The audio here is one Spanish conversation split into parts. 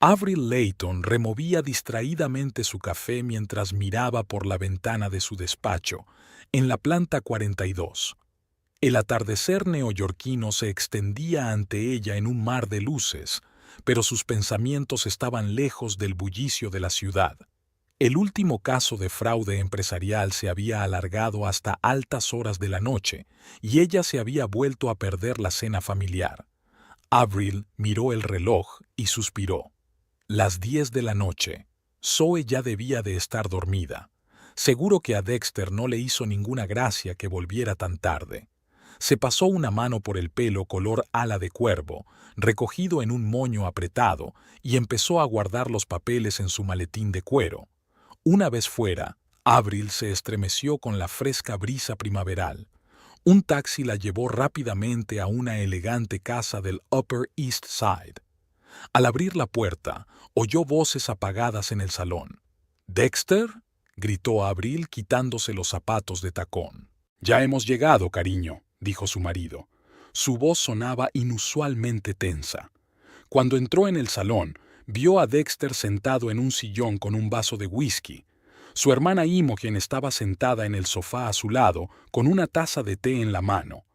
Avril Layton removía distraídamente su café mientras miraba por la ventana de su despacho, en la planta 42. El atardecer neoyorquino se extendía ante ella en un mar de luces, pero sus pensamientos estaban lejos del bullicio de la ciudad. El último caso de fraude empresarial se había alargado hasta altas horas de la noche, y ella se había vuelto a perder la cena familiar. Avril miró el reloj y suspiró. Las 10 de la noche. Zoe ya debía de estar dormida. Seguro que a Dexter no le hizo ninguna gracia que volviera tan tarde. Se pasó una mano por el pelo color ala de cuervo, recogido en un moño apretado, y empezó a guardar los papeles en su maletín de cuero. Una vez fuera, Avril se estremeció con la fresca brisa primaveral. Un taxi la llevó rápidamente a una elegante casa del Upper East Side. Al abrir la puerta, oyó voces apagadas en el salón. «¿Dexter?», gritó Avril quitándose los zapatos de tacón. «Ya hemos llegado, cariño», dijo su marido. Su voz sonaba inusualmente tensa. Cuando entró en el salón, vio a Dexter sentado en un sillón con un vaso de whisky. Su hermana Imogen estaba sentada en el sofá a su lado con una taza de té en la mano.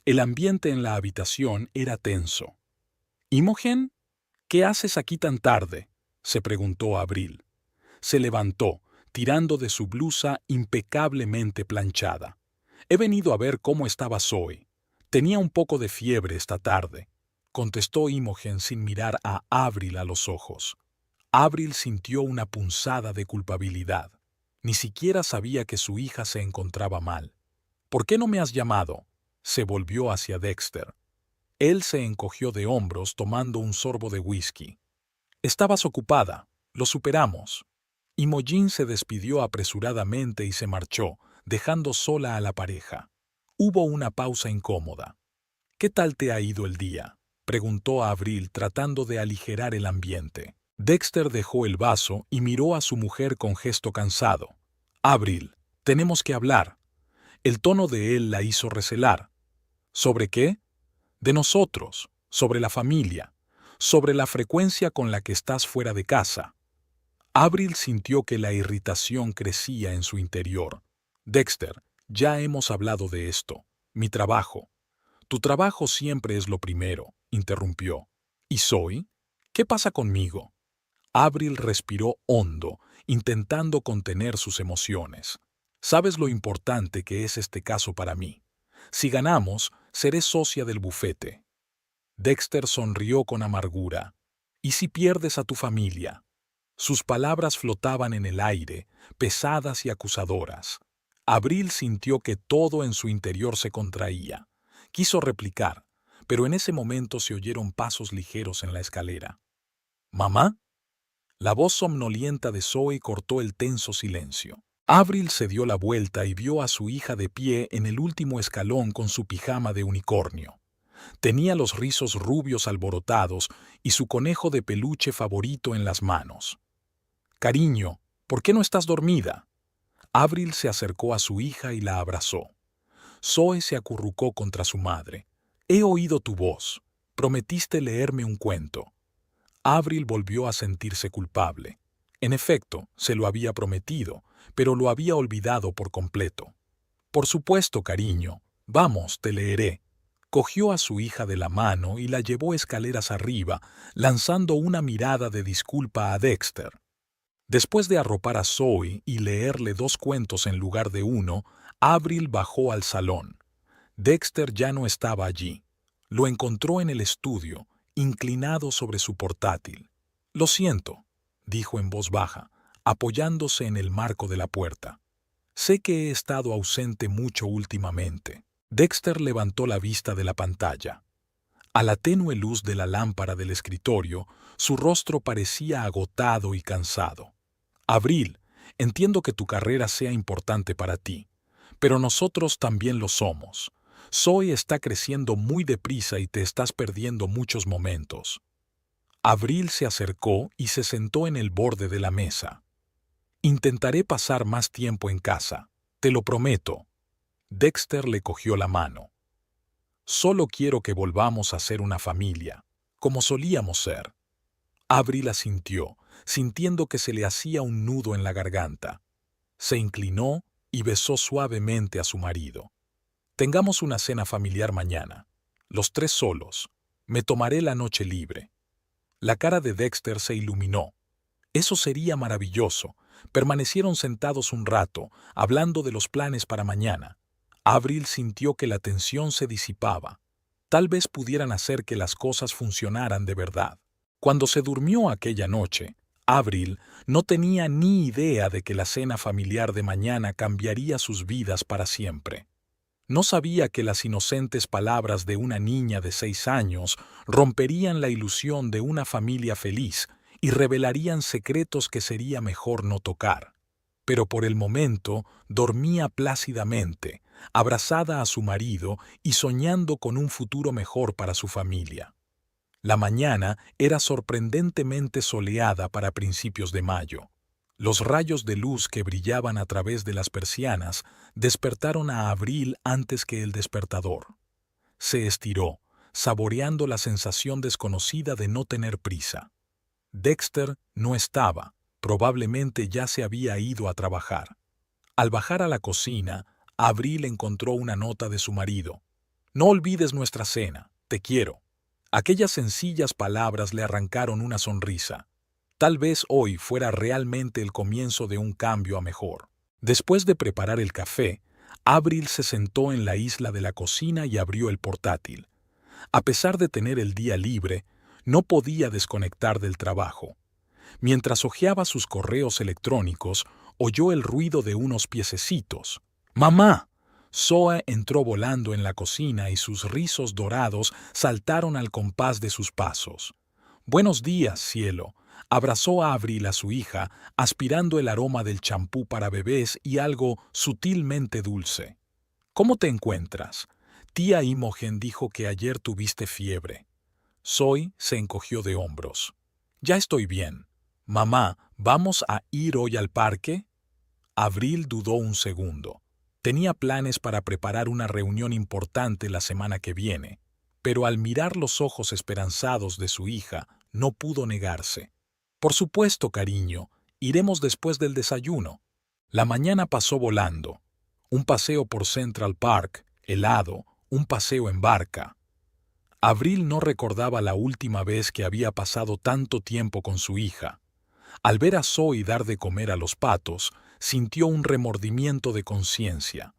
El ambiente en la habitación era tenso. «¿Imogen? ¿Qué haces aquí tan tarde?», se preguntó Avril. Se levantó, tirando de su blusa impecablemente planchada. «He venido a ver cómo estaba Zoe. Tenía un poco de fiebre esta tarde», contestó Imogen sin mirar a Avril a los ojos. Avril sintió una punzada de culpabilidad. Ni siquiera sabía que su hija se encontraba mal. «¿Por qué no me has llamado?», se volvió hacia Dexter. Él se encogió de hombros tomando un sorbo de whisky. «Estabas ocupada. Lo superamos». Imogen se despidió apresuradamente y se marchó, dejando sola a la pareja. Hubo una pausa incómoda. «¿Qué tal te ha ido el día?», preguntó Avril tratando de aligerar el ambiente. Dexter dejó el vaso y miró a su mujer con gesto cansado. «Avril, tenemos que hablar». El tono de él la hizo recelar. «¿Sobre qué?». «De nosotros, sobre la familia, sobre la frecuencia con la que estás fuera de casa». Avril sintió que la irritación crecía en su interior. «Dexter, ya hemos hablado de esto. Mi trabajo». «Tu trabajo siempre es lo primero», interrumpió. «¿Y Zoe? ¿Qué pasa conmigo?». Avril respiró hondo, intentando contener sus emociones. «Sabes lo importante que es este caso para mí. Si ganamos, seré socia del bufete». Dexter sonrió con amargura. «¿Y si pierdes a tu familia?». Sus palabras flotaban en el aire, pesadas y acusadoras. Avril sintió que todo en su interior se contraía. Quiso replicar, pero en ese momento se oyeron pasos ligeros en la escalera. «¿Mamá?». La voz somnolienta de Zoe cortó el tenso silencio. Avril se dio la vuelta y vio a su hija de pie en el último escalón con su pijama de unicornio. Tenía los rizos rubios alborotados y su conejo de peluche favorito en las manos. «Cariño, ¿por qué no estás dormida?». Avril se acercó a su hija y la abrazó. Zoe se acurrucó contra su madre. «He oído tu voz. Prometiste leerme un cuento». Avril volvió a sentirse culpable. En efecto, se lo había prometido, pero lo había olvidado por completo. «Por supuesto, cariño. Vamos, te leeré». Cogió a su hija de la mano y la llevó escaleras arriba, lanzando una mirada de disculpa a Dexter. Después de arropar a Zoe y leerle 2 cuentos en lugar de uno, Avril bajó al salón. Dexter ya no estaba allí. Lo encontró en el estudio, inclinado sobre su portátil. «Lo siento», dijo en voz baja, apoyándose en el marco de la puerta. «Sé que he estado ausente mucho últimamente». Dexter levantó la vista de la pantalla. A la tenue luz de la lámpara del escritorio, su rostro parecía agotado y cansado. «Avril, entiendo que tu carrera sea importante para ti, pero nosotros también lo somos. Zoe está creciendo muy deprisa y te estás perdiendo muchos momentos». Avril se acercó y se sentó en el borde de la mesa. «Intentaré pasar más tiempo en casa, te lo prometo». Dexter le cogió la mano. «Solo quiero que volvamos a ser una familia, como solíamos ser». Avril asintió, sintiendo que se le hacía un nudo en la garganta. Se inclinó y besó suavemente a su marido. Tengamos una cena familiar mañana. Los tres solos. Me tomaré la noche libre. La cara de Dexter se iluminó. Eso sería maravilloso. Permanecieron sentados un rato, hablando de los planes para mañana. Avril sintió que la tensión se disipaba. Tal vez pudieran hacer que las cosas funcionaran de verdad. Cuando se durmió aquella noche, Avril no tenía ni idea de que la cena familiar de mañana cambiaría sus vidas para siempre. No sabía que las inocentes palabras de una niña de 6 años romperían la ilusión de una familia feliz y revelarían secretos que sería mejor no tocar. Pero por el momento dormía plácidamente, abrazada a su marido y soñando con un futuro mejor para su familia. La mañana era sorprendentemente soleada para principios de mayo. Los rayos de luz que brillaban a través de las persianas despertaron a Avril antes que el despertador. Se estiró, saboreando la sensación desconocida de no tener prisa. Dexter no estaba, probablemente ya se había ido a trabajar. Al bajar a la cocina, Avril encontró una nota de su marido. «No olvides nuestra cena, te quiero». Aquellas sencillas palabras le arrancaron una sonrisa. Tal vez hoy fuera realmente el comienzo de un cambio a mejor. Después de preparar el café, Avril se sentó en la isla de la cocina y abrió el portátil. A pesar de tener el día libre, no podía desconectar del trabajo. Mientras hojeaba sus correos electrónicos, oyó el ruido de unos piececitos. ¡Mamá! Zoe entró volando en la cocina y sus rizos dorados saltaron al compás de sus pasos. «Buenos días, cielo», abrazó a Avril a su hija, aspirando el aroma del champú para bebés y algo sutilmente dulce. «¿Cómo te encuentras? Tía Imogen dijo que ayer tuviste fiebre». Zoe se encogió de hombros. «Ya estoy bien. Mamá, ¿vamos a ir hoy al parque?» Avril dudó un segundo. Tenía planes para preparar una reunión importante la semana que viene, pero al mirar los ojos esperanzados de su hija, no pudo negarse. «Por supuesto, cariño, iremos después del desayuno». La mañana pasó volando. Un paseo por Central Park, helado, un paseo en barca. Avril no recordaba la última vez que había pasado tanto tiempo con su hija. Al ver a Zoe dar de comer a los patos, sintió un remordimiento de conciencia.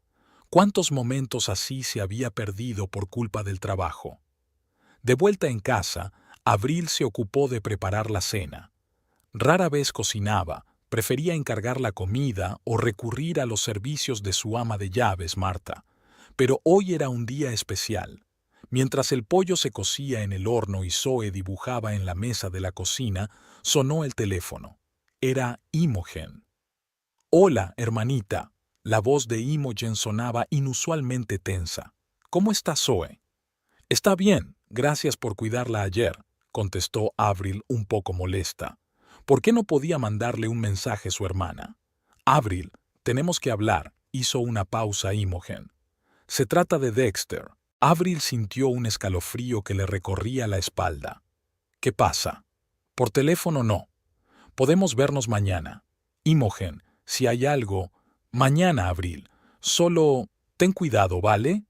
¿Cuántos momentos así se había perdido por culpa del trabajo? De vuelta en casa, Avril se ocupó de preparar la cena. Rara vez cocinaba, prefería encargar la comida o recurrir a los servicios de su ama de llaves, Marta. Pero hoy era un día especial. Mientras el pollo se cocía en el horno y Zoe dibujaba en la mesa de la cocina, sonó el teléfono. Era Imogen. «Hola, hermanita». La voz de Imogen sonaba inusualmente tensa. «¿Cómo está Zoe?» «Está bien, gracias por cuidarla ayer», contestó Avril un poco molesta. ¿Por qué no podía mandarle un mensaje a su hermana? «Avril, tenemos que hablar», hizo una pausa Imogen. «Se trata de Dexter». Avril sintió un escalofrío que le recorría la espalda. «¿Qué pasa?» «Por teléfono no. Podemos vernos mañana». «Imogen, si hay algo...» «Mañana, Avril. Solo ten cuidado, ¿vale?»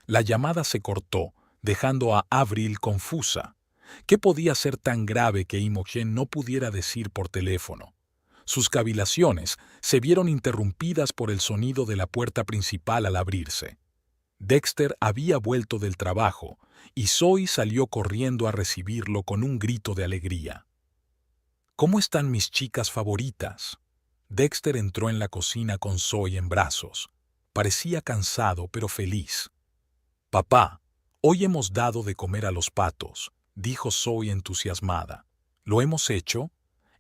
La llamada se cortó, dejando a Avril confusa. ¿Qué podía ser tan grave que Imogen no pudiera decir por teléfono? Sus cavilaciones se vieron interrumpidas por el sonido de la puerta principal al abrirse. Dexter había vuelto del trabajo y Zoe salió corriendo a recibirlo con un grito de alegría. «¿Cómo están mis chicas favoritas?» Dexter entró en la cocina con Zoe en brazos. Parecía cansado pero feliz. «Papá, hoy hemos dado de comer a los patos», dijo Zoe entusiasmada. «¿Lo hemos hecho?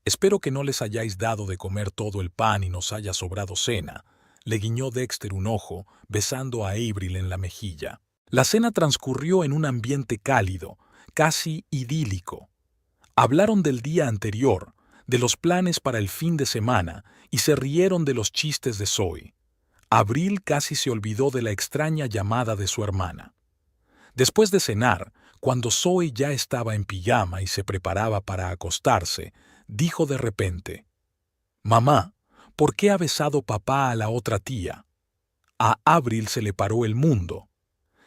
Espero que no les hayáis dado de comer todo el pan y nos haya sobrado cena», le guiñó Dexter un ojo, besando a Avril en la mejilla. La cena transcurrió en un ambiente cálido, casi idílico. Hablaron del día anterior, de los planes para el fin de semana, y se rieron de los chistes de Zoe. Avril casi se olvidó de la extraña llamada de su hermana. Después de cenar, Cuando Zoe ya estaba en pijama y se preparaba para acostarse, dijo de repente: «Mamá, ¿por qué ha besado papá a la otra tía?». A Avril se le paró el mundo.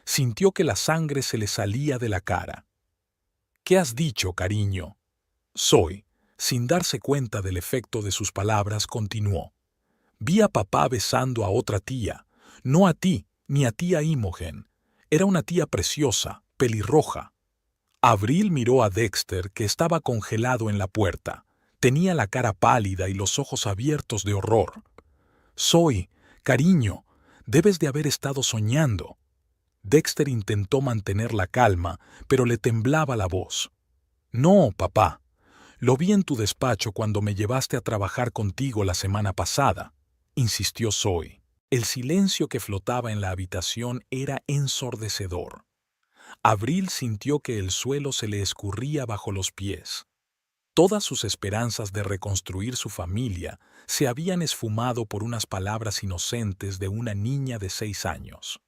Sintió que la sangre se le salía de la cara. «¿Qué has dicho, cariño?». Zoe, sin darse cuenta del efecto de sus palabras, continuó: «Vi a papá besando a otra tía, no a ti ni a tía Imogen. Era una tía preciosa, pelirroja». Avril miró a Dexter, que estaba congelado en la puerta. Tenía la cara pálida y los ojos abiertos de horror. «Zoe, cariño, debes de haber estado soñando». Dexter intentó mantener la calma, pero le temblaba la voz. «No, papá. Lo vi en tu despacho cuando me llevaste a trabajar contigo la semana pasada», insistió Zoe. El silencio que flotaba en la habitación era ensordecedor. Avril sintió que el suelo se le escurría bajo los pies. Todas sus esperanzas de reconstruir su familia se habían esfumado por unas palabras inocentes de una niña de 6 años.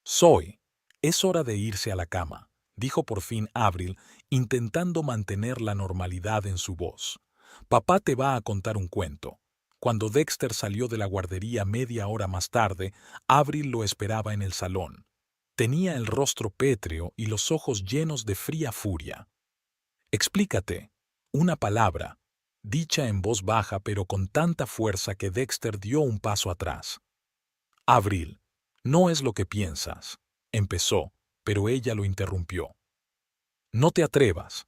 «Zoe, es hora de irse a la cama», dijo por fin Avril, intentando mantener la normalidad en su voz. «Papá te va a contar un cuento». Cuando Dexter salió de la guardería media hora más tarde, Avril lo esperaba en el salón. Tenía el rostro pétreo y los ojos llenos de fría furia. «Explícate». Una palabra, dicha en voz baja pero con tanta fuerza que Dexter dio un paso atrás. «Avril, no es lo que piensas», empezó, pero ella lo interrumpió. «No te atrevas.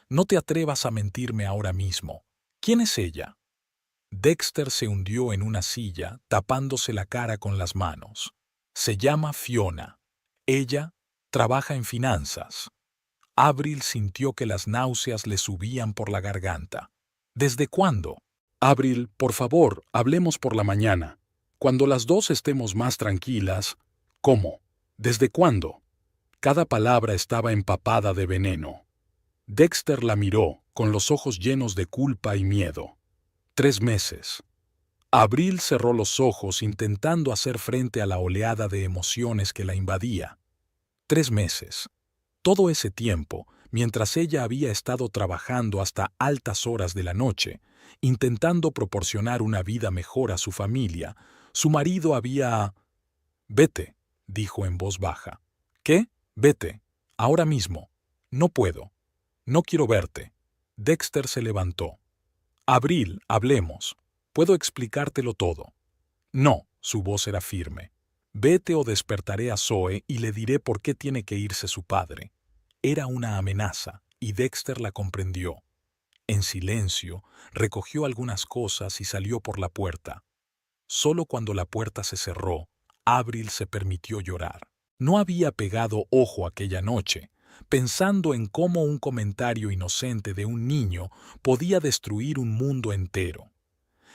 No te atrevas a mentirme ahora mismo. ¿Quién es ella?». Dexter se hundió en una silla, tapándose la cara con las manos. «Se llama Fiona. Ella trabaja en finanzas». Avril sintió que las náuseas le subían por la garganta. «¿Desde cuándo?». «Avril, por favor, hablemos por la mañana. Cuando las dos estemos más tranquilas». «¿Cómo? ¿Desde cuándo?». Cada palabra estaba empapada de veneno. Dexter la miró, con los ojos llenos de culpa y miedo. 3 meses. Avril cerró los ojos intentando hacer frente a la oleada de emociones que la invadía. 3 meses. Todo ese tiempo, mientras ella había estado trabajando hasta altas horas de la noche, intentando proporcionar una vida mejor a su familia, su marido había... «Vete», dijo en voz baja. «¿Qué? Vete. Ahora mismo. No puedo. No quiero verte». Dexter se levantó. «Avril, hablemos. Puedo explicártelo todo». «No», su voz era firme. «Vete o despertaré a Zoe y le diré por qué tiene que irse su padre». Era una amenaza, y Dexter la comprendió. En silencio, recogió algunas cosas y salió por la puerta. Solo cuando la puerta se cerró, Avril se permitió llorar. No había pegado ojo aquella noche, pensando en cómo un comentario inocente de un niño podía destruir un mundo entero.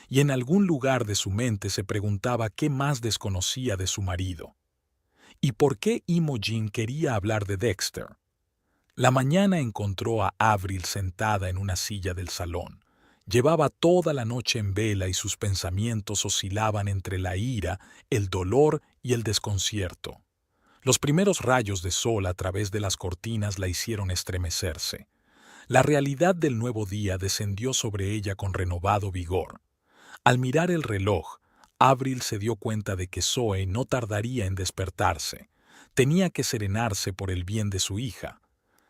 Y en algún lugar de su mente se preguntaba qué más desconocía de su marido. ¿Y por qué Imogen quería hablar de Dexter? La mañana encontró a Avril sentada en una silla del salón. Llevaba toda la noche en vela y sus pensamientos oscilaban entre la ira, el dolor y el desconcierto. Los primeros rayos de sol a través de las cortinas la hicieron estremecerse. La realidad del nuevo día descendió sobre ella con renovado vigor. Al mirar el reloj, Avril se dio cuenta de que Zoe no tardaría en despertarse. Tenía que serenarse por el bien de su hija.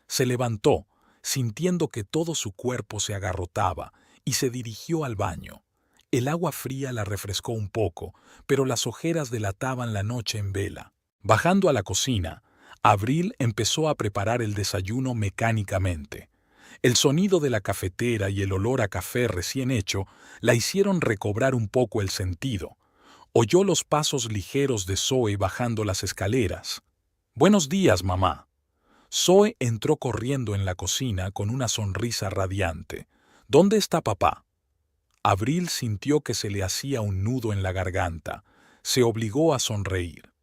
Se levantó, sintiendo que todo su cuerpo se agarrotaba, y se dirigió al baño. El agua fría la refrescó un poco, pero las ojeras delataban la noche en vela. Bajando a la cocina, Avril empezó a preparar el desayuno mecánicamente. El sonido de la cafetera y el olor a café recién hecho la hicieron recobrar un poco el sentido. Oyó los pasos ligeros de Zoe bajando las escaleras. «Buenos días, mamá». Zoe entró corriendo en la cocina con una sonrisa radiante. «¿Dónde está papá?». Avril sintió que se le hacía un nudo en la garganta. Se obligó a sonreír.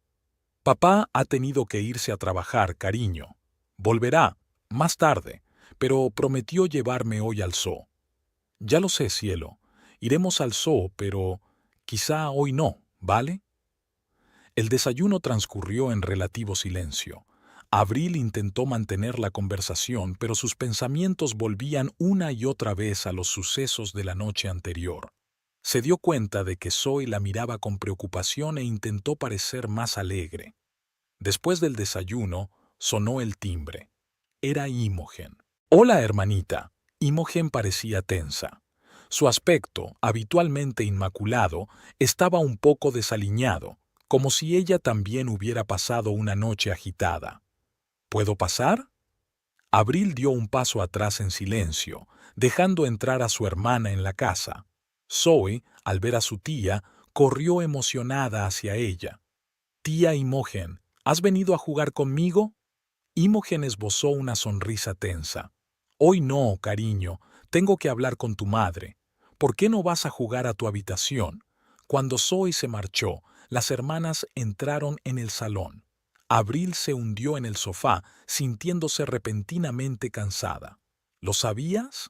«Papá ha tenido que irse a trabajar, cariño. Volverá, más tarde, pero prometió llevarme hoy al zoo». «Ya lo sé, cielo. Iremos al zoo, pero quizá hoy no, ¿vale?». El desayuno transcurrió en relativo silencio. Abril intentó mantener la conversación, pero sus pensamientos volvían una y otra vez a los sucesos de la noche anterior. Se dio cuenta de que Zoe la miraba con preocupación e intentó parecer más alegre. Después del desayuno, sonó el timbre. Era Imogen. «Hola, hermanita». Imogen parecía tensa. Su aspecto, habitualmente inmaculado, estaba un poco desaliñado, como si ella también hubiera pasado una noche agitada. «¿Puedo pasar?» Abril dio un paso atrás en silencio, dejando entrar a su hermana en la casa. Zoe, al ver a su tía, corrió emocionada hacia ella. «Tía Imogen, ¿has venido a jugar conmigo?» Imogen esbozó una sonrisa tensa. «Hoy no, cariño, tengo que hablar con tu madre. ¿Por qué no vas a jugar a tu habitación?» Cuando Zoe se marchó, las hermanas entraron en el salón. Abril se hundió en el sofá, sintiéndose repentinamente cansada. ¿Lo sabías?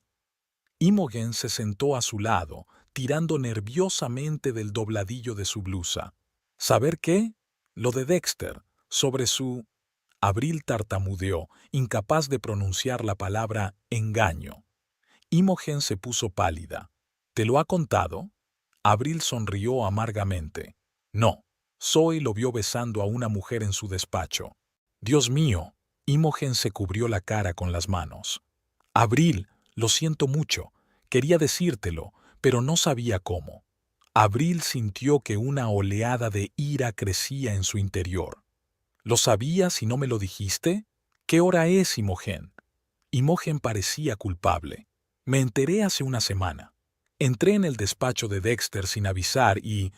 Imogen se sentó a su lado, tirando nerviosamente del dobladillo de su blusa. ¿Saber qué? Lo de Dexter, sobre su... Abril tartamudeó, incapaz de pronunciar la palabra engaño. Imogen se puso pálida. ¿Te lo ha contado? Abril sonrió amargamente. No. Zoe lo vio besando a una mujer en su despacho. Dios mío. Imogen se cubrió la cara con las manos. Abril, lo siento mucho. Quería decírtelo, pero no sabía cómo. Abril sintió que una oleada de ira crecía en su interior. ¿Lo sabías y no me lo dijiste? ¿Qué hora es, Imogen? Imogen parecía culpable. Me enteré hace una semana. Entré en el despacho de Dexter sin avisar y...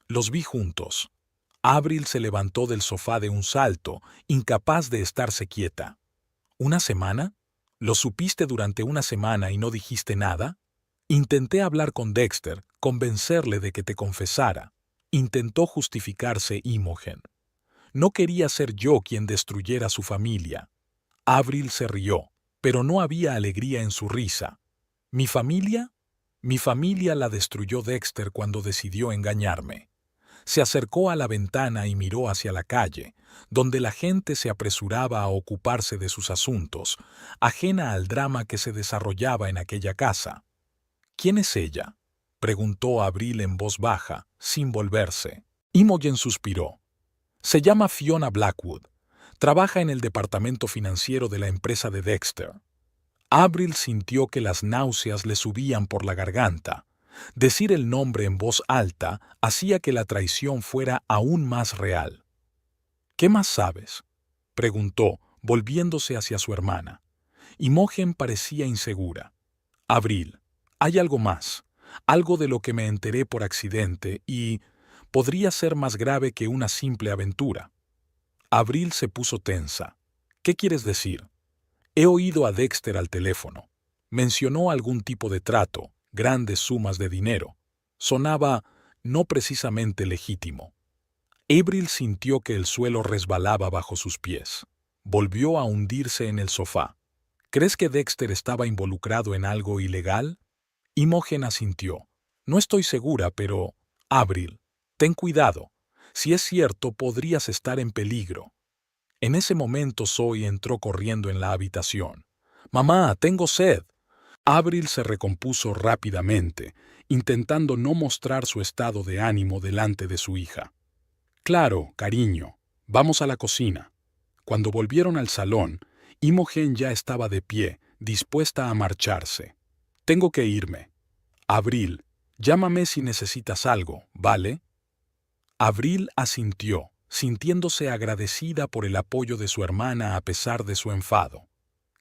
los vi juntos. Abril se levantó del sofá de un salto, incapaz de estarse quieta. ¿Una semana? ¿Lo supiste durante una semana y no dijiste nada? Intenté hablar con Dexter, convencerle de que te confesara. Intentó justificarse Imogen. No quería ser yo quien destruyera su familia. Abril se rió, pero no había alegría en su risa. ¿Mi familia? Mi familia la destruyó Dexter cuando decidió engañarme. Se acercó a la ventana y miró hacia la calle, donde la gente se apresuraba a ocuparse de sus asuntos, ajena al drama que se desarrollaba en aquella casa. ¿Quién es ella?, preguntó Abril en voz baja, sin volverse. Imogen suspiró. Se llama Fiona Blackwood. Trabaja en el departamento financiero de la empresa de Dexter. Abril sintió que las náuseas le subían por la garganta. Decir el nombre en voz alta hacía que la traición fuera aún más real. ¿Qué más sabes?, preguntó, volviéndose hacia su hermana. Imogen parecía insegura. Abril, hay algo más, algo de lo que me enteré por accidente y podría ser más grave que una simple aventura. Abril se puso tensa. ¿Qué quieres decir? He oído a Dexter al teléfono. Mencionó algún tipo de trato, grandes sumas de dinero. Sonaba no precisamente legítimo. Abril sintió que el suelo resbalaba bajo sus pies. Volvió a hundirse en el sofá. ¿Crees que Dexter estaba involucrado en algo ilegal? Imogen asintió. No estoy segura, pero... Abril, ten cuidado. Si es cierto, podrías estar en peligro. En ese momento Zoe entró corriendo en la habitación. «Mamá, tengo sed». Abril se recompuso rápidamente, intentando no mostrar su estado de ánimo delante de su hija. «Claro, cariño. Vamos a la cocina». Cuando volvieron al salón, Imogen ya estaba de pie, dispuesta a marcharse. «Tengo que irme. Abril, llámame si necesitas algo, ¿vale?» Abril asintió, sintiéndose agradecida por el apoyo de su hermana a pesar de su enfado.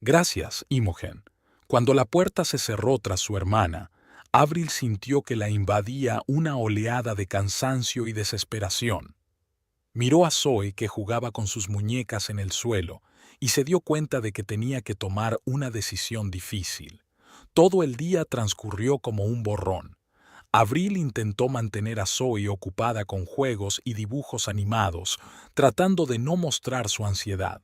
«Gracias, Imogen». Cuando la puerta se cerró tras su hermana, Abril sintió que la invadía una oleada de cansancio y desesperación. Miró a Zoe, que jugaba con sus muñecas en el suelo, y se dio cuenta de que tenía que tomar una decisión difícil. Todo el día transcurrió como un borrón. Abril intentó mantener a Zoe ocupada con juegos y dibujos animados, tratando de no mostrar su ansiedad.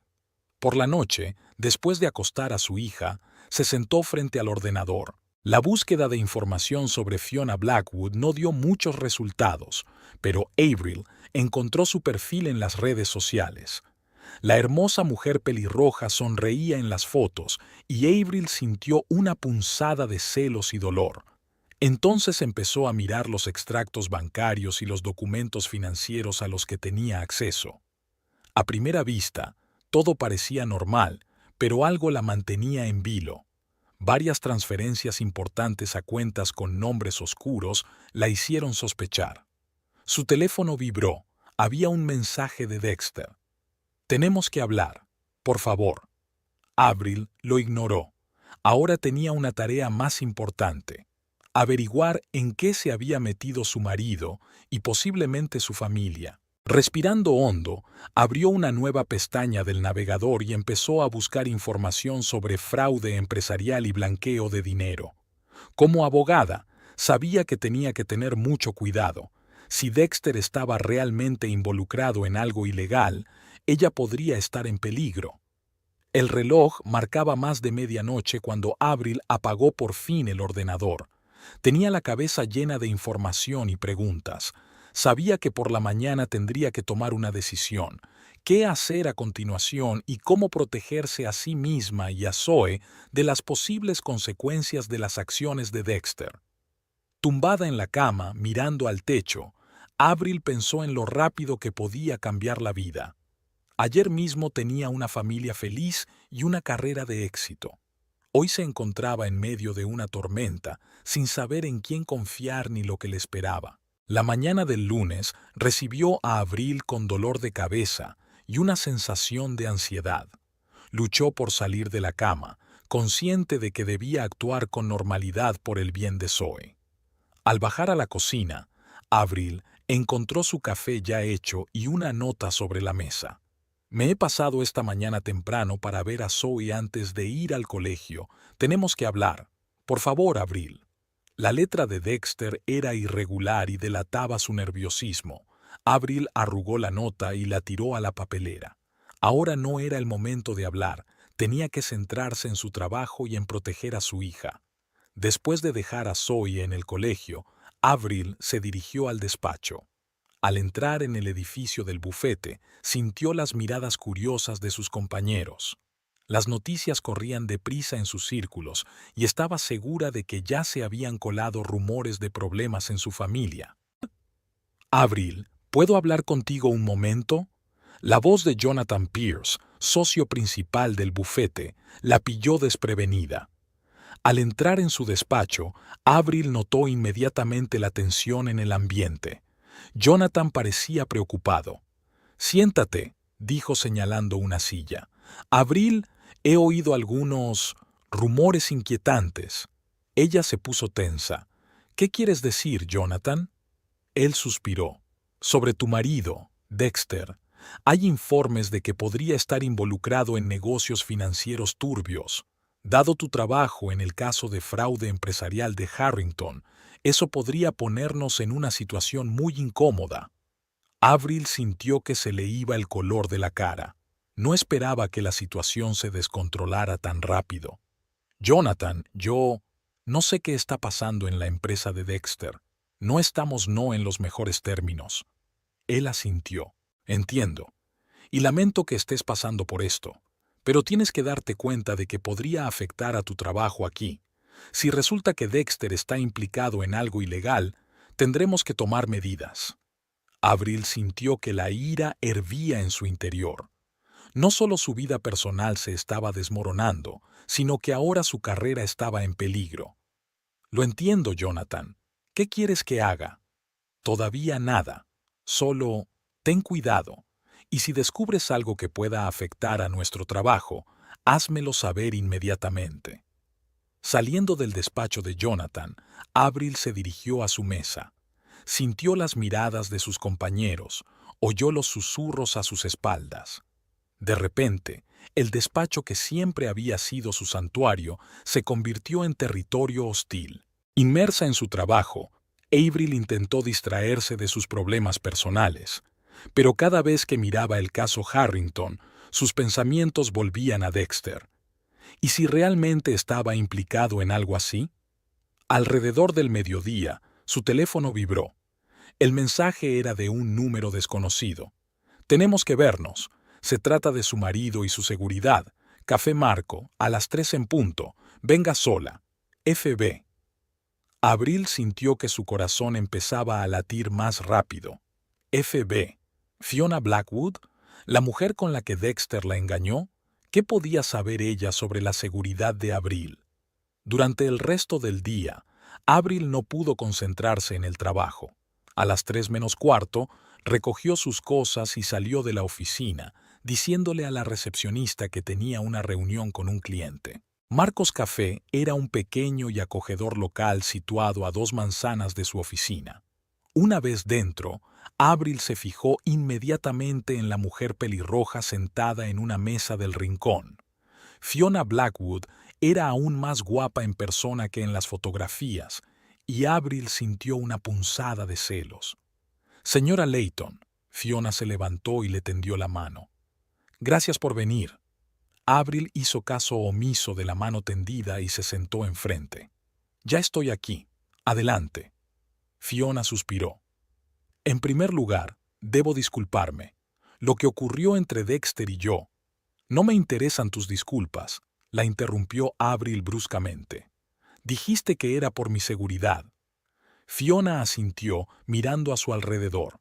Por la noche, después de acostar a su hija, se sentó frente al ordenador. La búsqueda de información sobre Fiona Blackwood no dio muchos resultados, pero Abril encontró su perfil en las redes sociales. La hermosa mujer pelirroja sonreía en las fotos y Avril sintió una punzada de celos y dolor. Entonces empezó a mirar los extractos bancarios y los documentos financieros a los que tenía acceso. A primera vista, todo parecía normal, pero algo la mantenía en vilo. Varias transferencias importantes a cuentas con nombres oscuros la hicieron sospechar. Su teléfono vibró. Había un mensaje de Dexter. «Tenemos que hablar. Por favor». Avril lo ignoró. Ahora tenía una tarea más importante: averiguar en qué se había metido su marido y posiblemente su familia. Respirando hondo, abrió una nueva pestaña del navegador y empezó a buscar información sobre fraude empresarial y blanqueo de dinero. Como abogada, sabía que tenía que tener mucho cuidado. Si Dexter estaba realmente involucrado en algo ilegal, ella podría estar en peligro. El reloj marcaba más de medianoche cuando Avril apagó por fin el ordenador. Tenía la cabeza llena de información y preguntas. Sabía que por la mañana tendría que tomar una decisión: qué hacer a continuación y cómo protegerse a sí misma y a Zoe de las posibles consecuencias de las acciones de Dexter. Tumbada en la cama, mirando al techo, Avril pensó en lo rápido que podía cambiar la vida. Ayer mismo tenía una familia feliz y una carrera de éxito. Hoy se encontraba en medio de una tormenta, sin saber en quién confiar ni lo que le esperaba. La mañana del lunes recibió a Avril con dolor de cabeza y una sensación de ansiedad. Luchó por salir de la cama, consciente de que debía actuar con normalidad por el bien de Zoe. Al bajar a la cocina, Avril encontró su café ya hecho y una nota sobre la mesa. «Me he pasado esta mañana temprano para ver a Zoe antes de ir al colegio. Tenemos que hablar. Por favor, Avril». La letra de Dexter era irregular y delataba su nerviosismo. Avril arrugó la nota y la tiró a la papelera. Ahora no era el momento de hablar. Tenía que centrarse en su trabajo y en proteger a su hija. Después de dejar a Zoe en el colegio, Avril se dirigió al despacho. Al entrar en el edificio del bufete, sintió las miradas curiosas de sus compañeros. Las noticias corrían deprisa en sus círculos y estaba segura de que ya se habían colado rumores de problemas en su familia. «Avril, ¿puedo hablar contigo un momento?». La voz de Jonathan Pierce, socio principal del bufete, la pilló desprevenida. Al entrar en su despacho, Avril notó inmediatamente la tensión en el ambiente. Jonathan parecía preocupado. «Siéntate», dijo señalando una silla. «Avril, he oído algunos rumores inquietantes». Ella se puso tensa. «¿Qué quieres decir, Jonathan?». Él suspiró. «Sobre tu marido, Dexter. Hay informes de que podría estar involucrado en negocios financieros turbios. Dado tu trabajo en el caso de fraude empresarial de Harrington, eso podría ponernos en una situación muy incómoda». Avril sintió que se le iba el color de la cara. No esperaba que la situación se descontrolara tan rápido. «Jonathan, yo no sé qué está pasando en la empresa de Dexter. No estamos en los mejores términos». Él asintió. «Entiendo. Y lamento que estés pasando por esto. Pero tienes que darte cuenta de que podría afectar a tu trabajo aquí. Si resulta que Dexter está implicado en algo ilegal, tendremos que tomar medidas». Avril sintió que la ira hervía en su interior. No solo su vida personal se estaba desmoronando, sino que ahora su carrera estaba en peligro. «Lo entiendo, Jonathan. ¿Qué quieres que haga?». «Todavía nada. Solo ten cuidado. Y si descubres algo que pueda afectar a nuestro trabajo, házmelo saber inmediatamente». Saliendo del despacho de Jonathan, Avril se dirigió a su mesa. Sintió las miradas de sus compañeros, oyó los susurros a sus espaldas. De repente, el despacho que siempre había sido su santuario se convirtió en territorio hostil. Inmersa en su trabajo, Avril intentó distraerse de sus problemas personales, pero cada vez que miraba el caso Harrington, sus pensamientos volvían a Dexter. ¿Y si realmente estaba implicado en algo así? Alrededor del mediodía, su teléfono vibró. El mensaje era de un número desconocido. «Tenemos que vernos. Se trata de su marido y su seguridad. Café Marco, a las 3 en punto. Venga sola. FB. Abril sintió que su corazón empezaba a latir más rápido. FB. Fiona Blackwood, la mujer con la que Dexter la engañó. ¿Qué podía saber ella sobre la seguridad de Abril? Durante el resto del día, Abril no pudo concentrarse en el trabajo. A las 3 menos cuarto, recogió sus cosas y salió de la oficina, diciéndole a la recepcionista que tenía una reunión con un cliente. Marcos Café era un pequeño y acogedor local situado a 2 manzanas de su oficina. Una vez dentro, Abril se fijó inmediatamente en la mujer pelirroja sentada en una mesa del rincón. Fiona Blackwood era aún más guapa en persona que en las fotografías, y Abril sintió una punzada de celos. Señora Layton, Fiona se levantó y le tendió la mano. Gracias por venir. Abril hizo caso omiso de la mano tendida y se sentó enfrente. Ya estoy aquí. Adelante. Fiona suspiró. En primer lugar, debo disculparme. Lo que ocurrió entre Dexter y yo. No me interesan tus disculpas, la interrumpió Abril bruscamente. Dijiste que era por mi seguridad. Fiona asintió, mirando a su alrededor.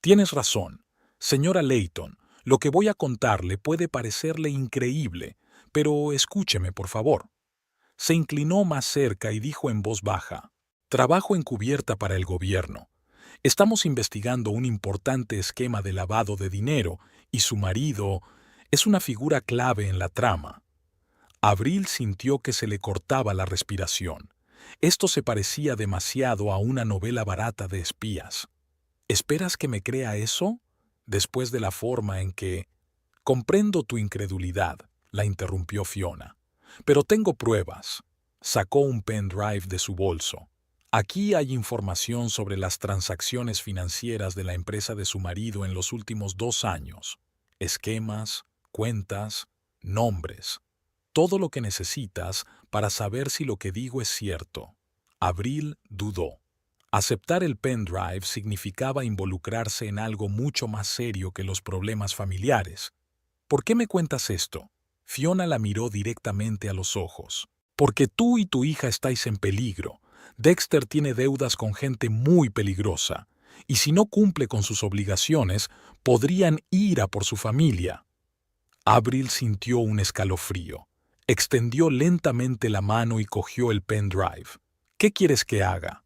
Tienes razón, señora Layton. Lo que voy a contarle puede parecerle increíble, pero escúcheme, por favor. Se inclinó más cerca y dijo en voz baja: Trabajo encubierta para el gobierno. Estamos investigando un importante esquema de lavado de dinero y su marido es una figura clave en la trama. Abril sintió que se le cortaba la respiración. Esto se parecía demasiado a una novela barata de espías. ¿Esperas que me crea eso? Después de la forma en que... Comprendo tu incredulidad, la interrumpió Fiona. Pero tengo pruebas. Sacó un pendrive de su bolso. Aquí hay información sobre las transacciones financieras de la empresa de su marido en los últimos 2 años. Esquemas, cuentas, nombres. Todo lo que necesitas para saber si lo que digo es cierto. Abril dudó. Aceptar el pendrive significaba involucrarse en algo mucho más serio que los problemas familiares. ¿Por qué me cuentas esto? Fiona la miró directamente a los ojos. Porque tú y tu hija estáis en peligro. Dexter tiene deudas con gente muy peligrosa, y si no cumple con sus obligaciones, podrían ir a por su familia. Abril sintió un escalofrío. Extendió lentamente la mano y cogió el pendrive. ¿Qué quieres que haga?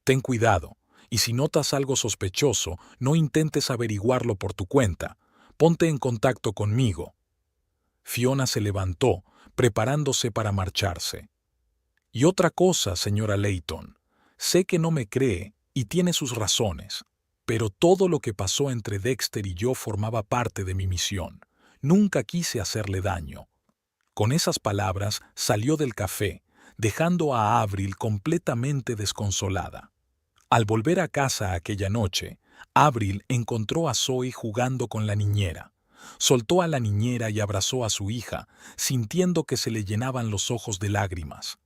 Ten cuidado, y si notas algo sospechoso, no intentes averiguarlo por tu cuenta. Ponte en contacto conmigo. Fiona se levantó, preparándose para marcharse. Y otra cosa, señora Layton. Sé que no me cree y tiene sus razones, pero todo lo que pasó entre Dexter y yo formaba parte de mi misión. Nunca quise hacerle daño. Con esas palabras salió del café, dejando a Abril completamente desconsolada. Al volver a casa aquella noche, Abril encontró a Zoe jugando con la niñera. Soltó a la niñera y abrazó a su hija, sintiendo que se le llenaban los ojos de lágrimas.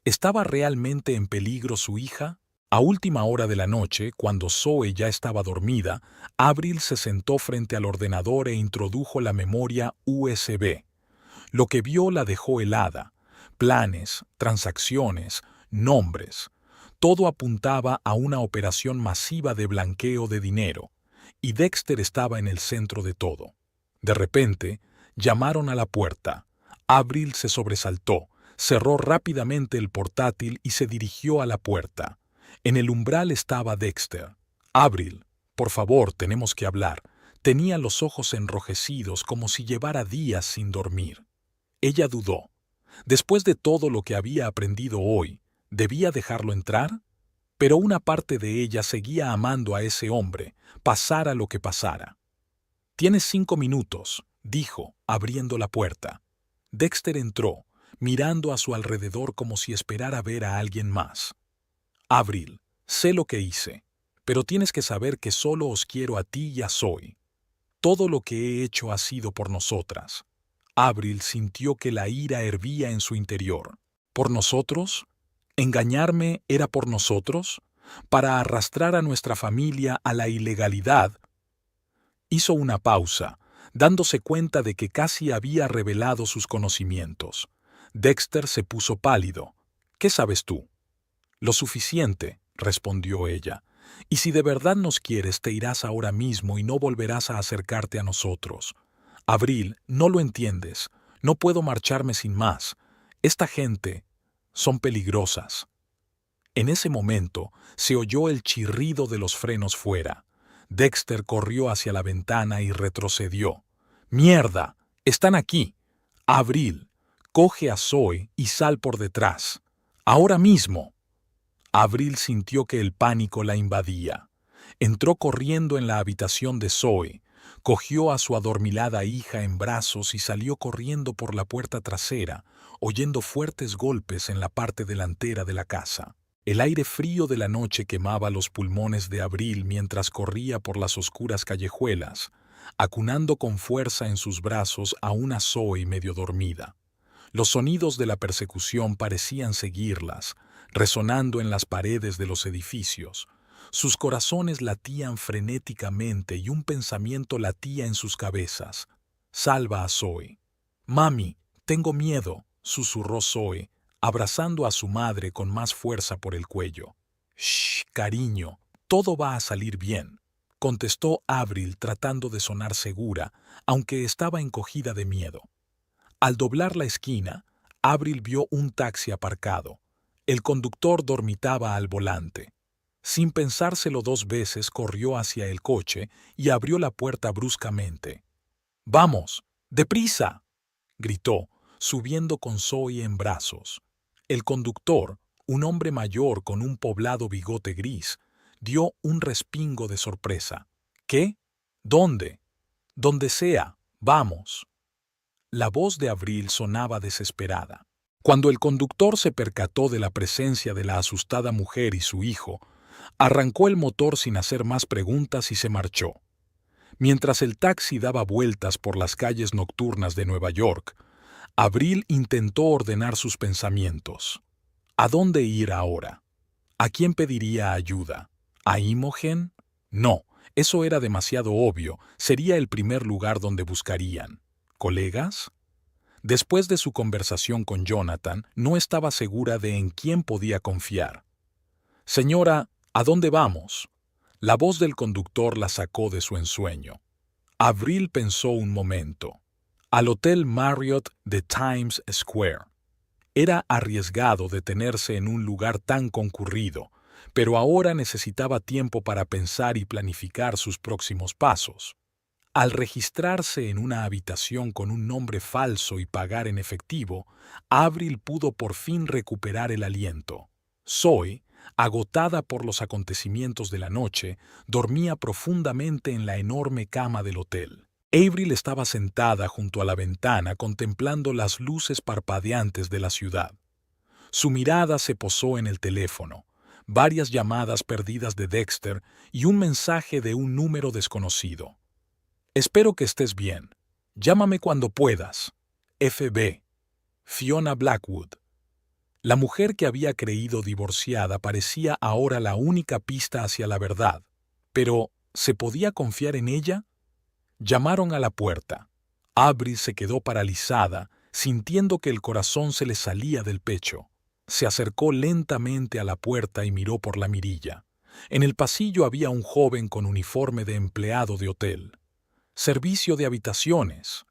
¿Estaba realmente en peligro su hija? A última hora de la noche, cuando Zoe ya estaba dormida, Abril se sentó frente al ordenador e introdujo la memoria USB. Lo que vio la dejó helada. Planes, transacciones, nombres. Todo apuntaba a una operación masiva de blanqueo de dinero, y Dexter estaba en el centro de todo. De repente, llamaron a la puerta. Abril se sobresaltó, cerró rápidamente el portátil y se dirigió a la puerta. En el umbral estaba Dexter. Abril, por favor, tenemos que hablar. Tenía los ojos enrojecidos como si llevara días sin dormir. Ella dudó. Después de todo lo que había aprendido hoy, ¿debía dejarlo entrar? Pero una parte de ella seguía amando a ese hombre, pasara lo que pasara. «Tienes 5 minutos», dijo, abriendo la puerta. Dexter entró, mirando a su alrededor como si esperara ver a alguien más. «Abril, sé lo que hice, pero tienes que saber que solo os quiero a ti y a Zoe. Todo lo que he hecho ha sido por nosotras». Abril sintió que la ira hervía en su interior. ¿Por nosotros? ¿Engañarme era por nosotros? ¿Para arrastrar a nuestra familia a la ilegalidad? Hizo una pausa, dándose cuenta de que casi había revelado sus conocimientos. Dexter se puso pálido. ¿Qué sabes tú? Lo suficiente, respondió ella. Y si de verdad nos quieres, te irás ahora mismo y no volverás a acercarte a nosotros. Abril, no lo entiendes. No puedo marcharme sin más. Esta gente son peligrosas. En ese momento se oyó el chirrido de los frenos fuera. Dexter corrió hacia la ventana y retrocedió. ¡Mierda! ¡Están aquí! Abril, coge a Zoe y sal por detrás. ¡Ahora mismo! Abril sintió que el pánico la invadía. Entró corriendo en la habitación de Zoe, cogió a su adormilada hija en brazos y salió corriendo por la puerta trasera, oyendo fuertes golpes en la parte delantera de la casa. El aire frío de la noche quemaba los pulmones de Abril mientras corría por las oscuras callejuelas, acunando con fuerza en sus brazos a una Zoe medio dormida. Los sonidos de la persecución parecían seguirlas, resonando en las paredes de los edificios. Sus corazones latían frenéticamente y un pensamiento latía en sus cabezas. «Salva a Zoe». «Mami, tengo miedo», susurró Zoe, abrazando a su madre con más fuerza por el cuello. «Shh, cariño, todo va a salir bien», contestó Avril tratando de sonar segura, aunque estaba encogida de miedo. Al doblar la esquina, Avril vio un taxi aparcado. El conductor dormitaba al volante. Sin pensárselo dos veces, corrió hacia el coche y abrió la puerta bruscamente. «¡Vamos! ¡Deprisa!», gritó, subiendo con Zoe en brazos. El conductor, un hombre mayor con un poblado bigote gris, dio un respingo de sorpresa. «¿Qué? ¿Dónde?» «Donde sea. Vamos». La voz de Avril sonaba desesperada. Cuando el conductor se percató de la presencia de la asustada mujer y su hijo, arrancó el motor sin hacer más preguntas y se marchó. Mientras el taxi daba vueltas por las calles nocturnas de Nueva York, Avril intentó ordenar sus pensamientos. ¿A dónde ir ahora? ¿A quién pediría ayuda? ¿A Imogen? No, eso era demasiado obvio, sería el primer lugar donde buscarían. ¿Colegas? Después de su conversación con Jonathan, no estaba segura de en quién podía confiar. «Señora, ¿a dónde vamos?». La voz del conductor la sacó de su ensueño. Avril pensó un momento. Al Hotel Marriott de Times Square. Era arriesgado detenerse en un lugar tan concurrido, pero ahora necesitaba tiempo para pensar y planificar sus próximos pasos. Al registrarse en una habitación con un nombre falso y pagar en efectivo, Avril pudo por fin recuperar el aliento. Zoe, agotada por los acontecimientos de la noche, dormía profundamente en la enorme cama del hotel. Avril estaba sentada junto a la ventana contemplando las luces parpadeantes de la ciudad. Su mirada se posó en el teléfono, varias llamadas perdidas de Dexter y un mensaje de un número desconocido. «Espero que estés bien. Llámame cuando puedas. F.B. Fiona Blackwood». La mujer que había creído divorciada parecía ahora la única pista hacia la verdad. Pero, ¿se podía confiar en ella? Llamaron a la puerta. Avril se quedó paralizada, sintiendo que el corazón se le salía del pecho. Se acercó lentamente a la puerta y miró por la mirilla. En el pasillo había un joven con uniforme de empleado de hotel. «Servicio de habitaciones»,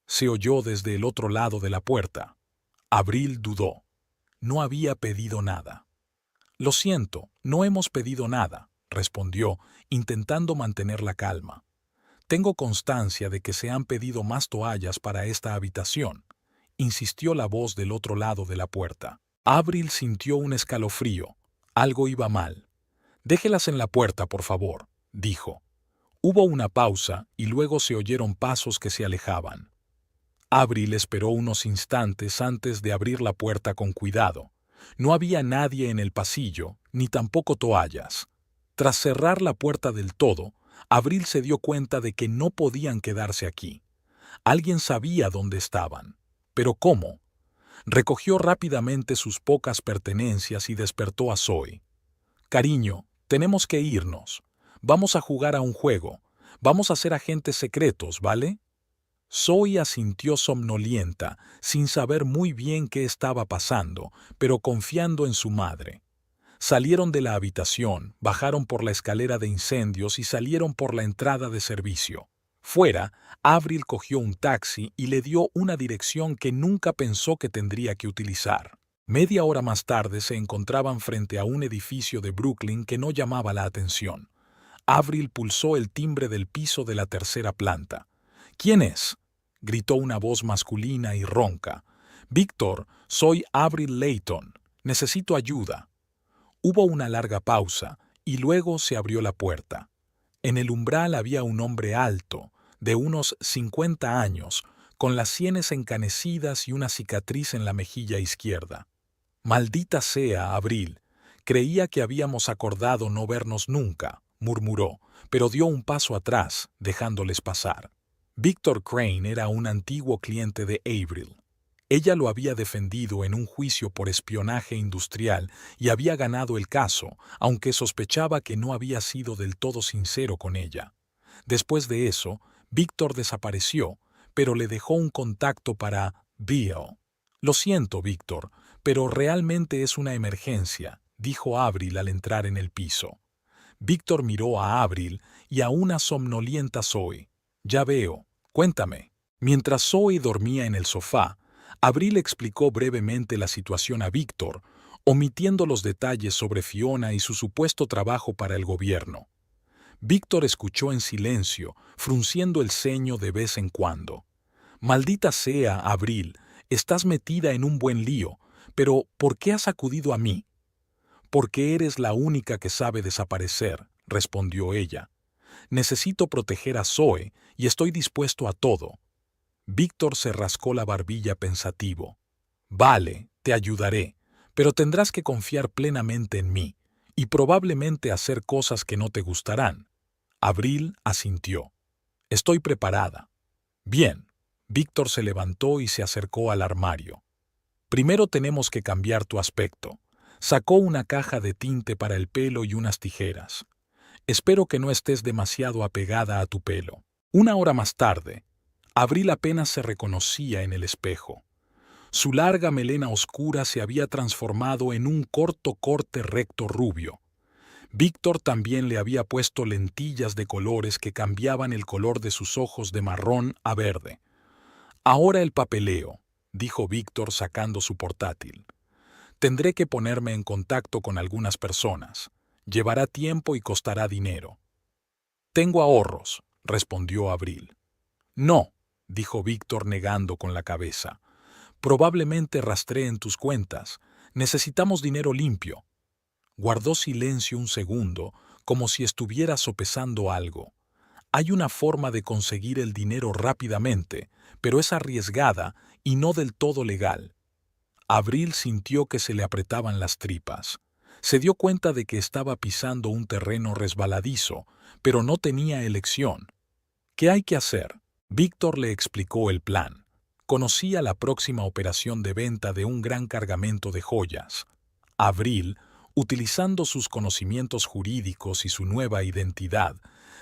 se oyó desde el otro lado de la puerta. Avril dudó. No había pedido nada. «Lo siento, no hemos pedido nada», respondió, intentando mantener la calma. «Tengo constancia de que se han pedido más toallas para esta habitación», insistió la voz del otro lado de la puerta. Avril sintió un escalofrío. Algo iba mal. «Déjelas en la puerta, por favor», dijo. Hubo una pausa y luego se oyeron pasos que se alejaban. Avril esperó unos instantes antes de abrir la puerta con cuidado. No había nadie en el pasillo, ni tampoco toallas. Tras cerrar la puerta del todo, Avril se dio cuenta de que no podían quedarse aquí. Alguien sabía dónde estaban. ¿Pero cómo? Recogió rápidamente sus pocas pertenencias y despertó a Zoe. «Cariño, tenemos que irnos. Vamos a jugar a un juego. Vamos a ser agentes secretos, ¿vale?» Zoe asintió somnolienta, sin saber muy bien qué estaba pasando, pero confiando en su madre. Salieron de la habitación, bajaron por la escalera de incendios y salieron por la entrada de servicio. Fuera, Avril cogió un taxi y le dio una dirección que nunca pensó que tendría que utilizar. Media hora más tarde se encontraban frente a un edificio de Brooklyn que no llamaba la atención. Avril pulsó el timbre del piso de la tercera planta. «¿Quién es?», gritó una voz masculina y ronca. «Víctor, soy Avril Layton. Necesito ayuda». Hubo una larga pausa y luego se abrió la puerta. En el umbral había un hombre alto, de unos 50 años, con las sienes encanecidas y una cicatriz en la mejilla izquierda. «Maldita sea, Avril. Creía que habíamos acordado no vernos nunca», murmuró, pero dio un paso atrás, dejándoles pasar. Víctor Crane era un antiguo cliente de Avril. Ella lo había defendido en un juicio por espionaje industrial y había ganado el caso, aunque sospechaba que no había sido del todo sincero con ella. Después de eso, Víctor desapareció, pero le dejó un contacto para Bill. «Lo siento, Víctor, pero realmente es una emergencia», dijo Avril al entrar en el piso. Víctor miró a Avril y a una somnolienta Zoe. «Ya veo. Cuéntame». Mientras Zoe dormía en el sofá, Avril explicó brevemente la situación a Víctor, omitiendo los detalles sobre Fiona y su supuesto trabajo para el gobierno. Víctor escuchó en silencio, frunciendo el ceño de vez en cuando. «Maldita sea, Avril, estás metida en un buen lío, pero ¿por qué has acudido a mí?» «Porque eres la única que sabe desaparecer», respondió ella. «Necesito proteger a Zoe y estoy dispuesto a todo». Víctor se rascó la barbilla pensativo. «Vale, te ayudaré, pero tendrás que confiar plenamente en mí y probablemente hacer cosas que no te gustarán». Avril asintió. «Estoy preparada». «Bien». Víctor se levantó y se acercó al armario. «Primero tenemos que cambiar tu aspecto». Sacó una caja de tinte para el pelo y unas tijeras. «Espero que no estés demasiado apegada a tu pelo». Una hora más tarde, Avril apenas se reconocía en el espejo. Su larga melena oscura se había transformado en un corto corte recto rubio. Víctor también le había puesto lentillas de colores que cambiaban el color de sus ojos de marrón a verde. «Ahora el papeleo», dijo Víctor sacando su portátil. «Tendré que ponerme en contacto con algunas personas. Llevará tiempo y costará dinero». «Tengo ahorros», respondió Avril. «No», dijo Víctor negando con la cabeza. «Probablemente rastreen tus cuentas. Necesitamos dinero limpio». Guardó silencio un segundo, como si estuviera sopesando algo. «Hay una forma de conseguir el dinero rápidamente, pero es arriesgada y no del todo legal». Avril sintió que se le apretaban las tripas. Se dio cuenta de que estaba pisando un terreno resbaladizo, pero no tenía elección. «¿Qué hay que hacer?». Víctor le explicó el plan. Conocía la próxima operación de venta de un gran cargamento de joyas. Avril, utilizando sus conocimientos jurídicos y su nueva identidad,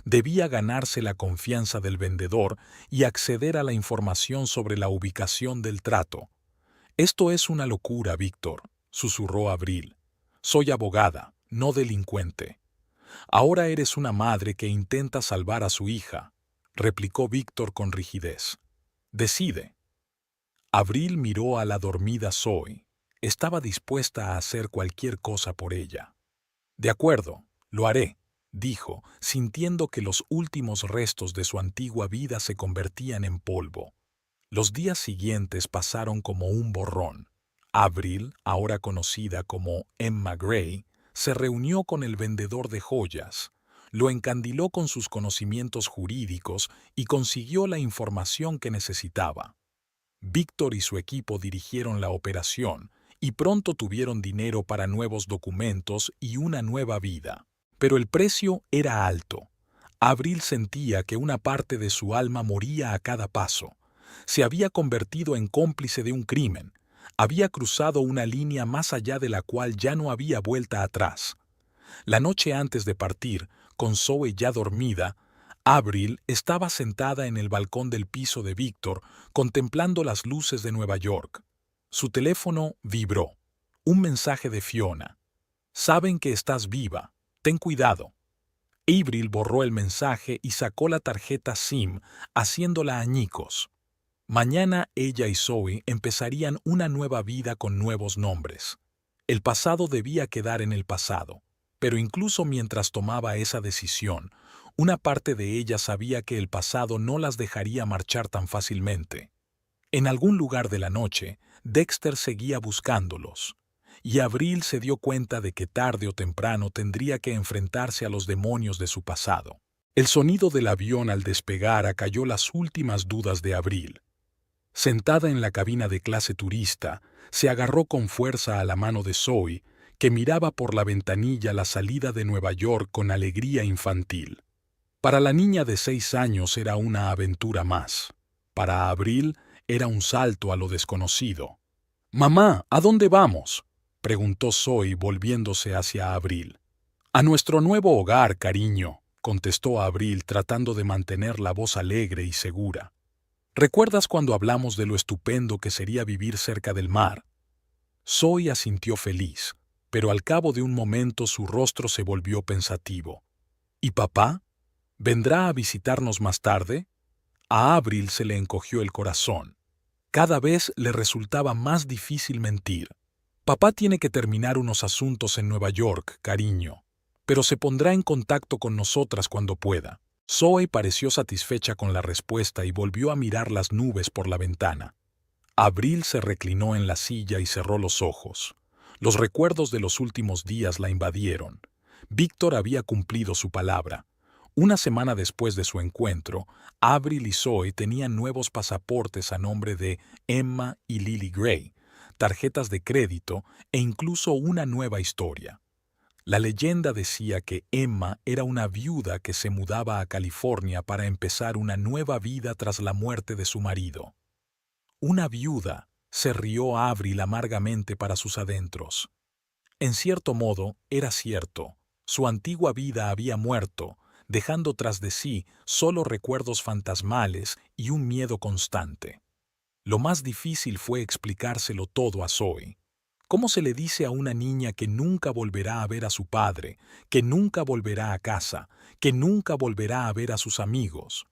debía ganarse la confianza del vendedor y acceder a la información sobre la ubicación del trato. «Esto es una locura, Víctor», susurró Avril. «Soy abogada, no delincuente». «Ahora eres una madre que intenta salvar a su hija», replicó Víctor con rigidez. «Decide». Avril miró a la dormida Zoe. Estaba dispuesta a hacer cualquier cosa por ella. «De acuerdo, lo haré», dijo, sintiendo que los últimos restos de su antigua vida se convertían en polvo. Los días siguientes pasaron como un borrón. Avril, ahora conocida como Emma Gray, se reunió con el vendedor de joyas, lo encandiló con sus conocimientos jurídicos y consiguió la información que necesitaba. Víctor y su equipo dirigieron la operación y pronto tuvieron dinero para nuevos documentos y una nueva vida. Pero el precio era alto. Avril sentía que una parte de su alma moría a cada paso. Se había convertido en cómplice de un crimen. Había cruzado una línea más allá de la cual ya no había vuelta atrás. La noche antes de partir, con Zoe ya dormida, Avril estaba sentada en el balcón del piso de Víctor, contemplando las luces de Nueva York. Su teléfono vibró. Un mensaje de Fiona. Saben que estás viva. Ten cuidado. Avril borró el mensaje y sacó la tarjeta SIM, haciéndola añicos. Mañana ella y Zoe empezarían una nueva vida con nuevos nombres. El pasado debía quedar en el pasado, pero incluso mientras tomaba esa decisión, una parte de ella sabía que el pasado no las dejaría marchar tan fácilmente. En algún lugar de la noche, Dexter seguía buscándolos, y Avril se dio cuenta de que tarde o temprano tendría que enfrentarse a los demonios de su pasado. El sonido del avión al despegar acalló las últimas dudas de Avril. Sentada en la cabina de clase turista, se agarró con fuerza a la mano de Zoe, que miraba por la ventanilla la salida de Nueva York con alegría infantil. Para la niña de 6 años era una aventura más. Para Avril era un salto a lo desconocido. «Mamá, ¿a dónde vamos?», preguntó Zoe volviéndose hacia Avril. «A nuestro nuevo hogar, cariño», contestó Avril tratando de mantener la voz alegre y segura. «¿Recuerdas cuando hablamos de lo estupendo que sería vivir cerca del mar?». Zoe asintió feliz, pero al cabo de un momento su rostro se volvió pensativo. «¿Y papá? ¿Vendrá a visitarnos más tarde?». A Avril se le encogió el corazón. Cada vez le resultaba más difícil mentir. «Papá tiene que terminar unos asuntos en Nueva York, cariño, pero se pondrá en contacto con nosotras cuando pueda». Zoe pareció satisfecha con la respuesta y volvió a mirar las nubes por la ventana. Avril se reclinó en la silla y cerró los ojos. Los recuerdos de los últimos días la invadieron. Víctor había cumplido su palabra. Una semana después de su encuentro, Avril y Zoe tenían nuevos pasaportes a nombre de Emma y Lily Gray, tarjetas de crédito e incluso una nueva historia. La leyenda decía que Emma era una viuda que se mudaba a California para empezar una nueva vida tras la muerte de su marido. «Una viuda», se rió Avril amargamente para sus adentros. En cierto modo, era cierto. Su antigua vida había muerto, dejando tras de sí solo recuerdos fantasmales y un miedo constante. Lo más difícil fue explicárselo todo a Zoe. ¿Cómo se le dice a una niña que nunca volverá a ver a su padre, que nunca volverá a casa, que nunca volverá a ver a sus amigos?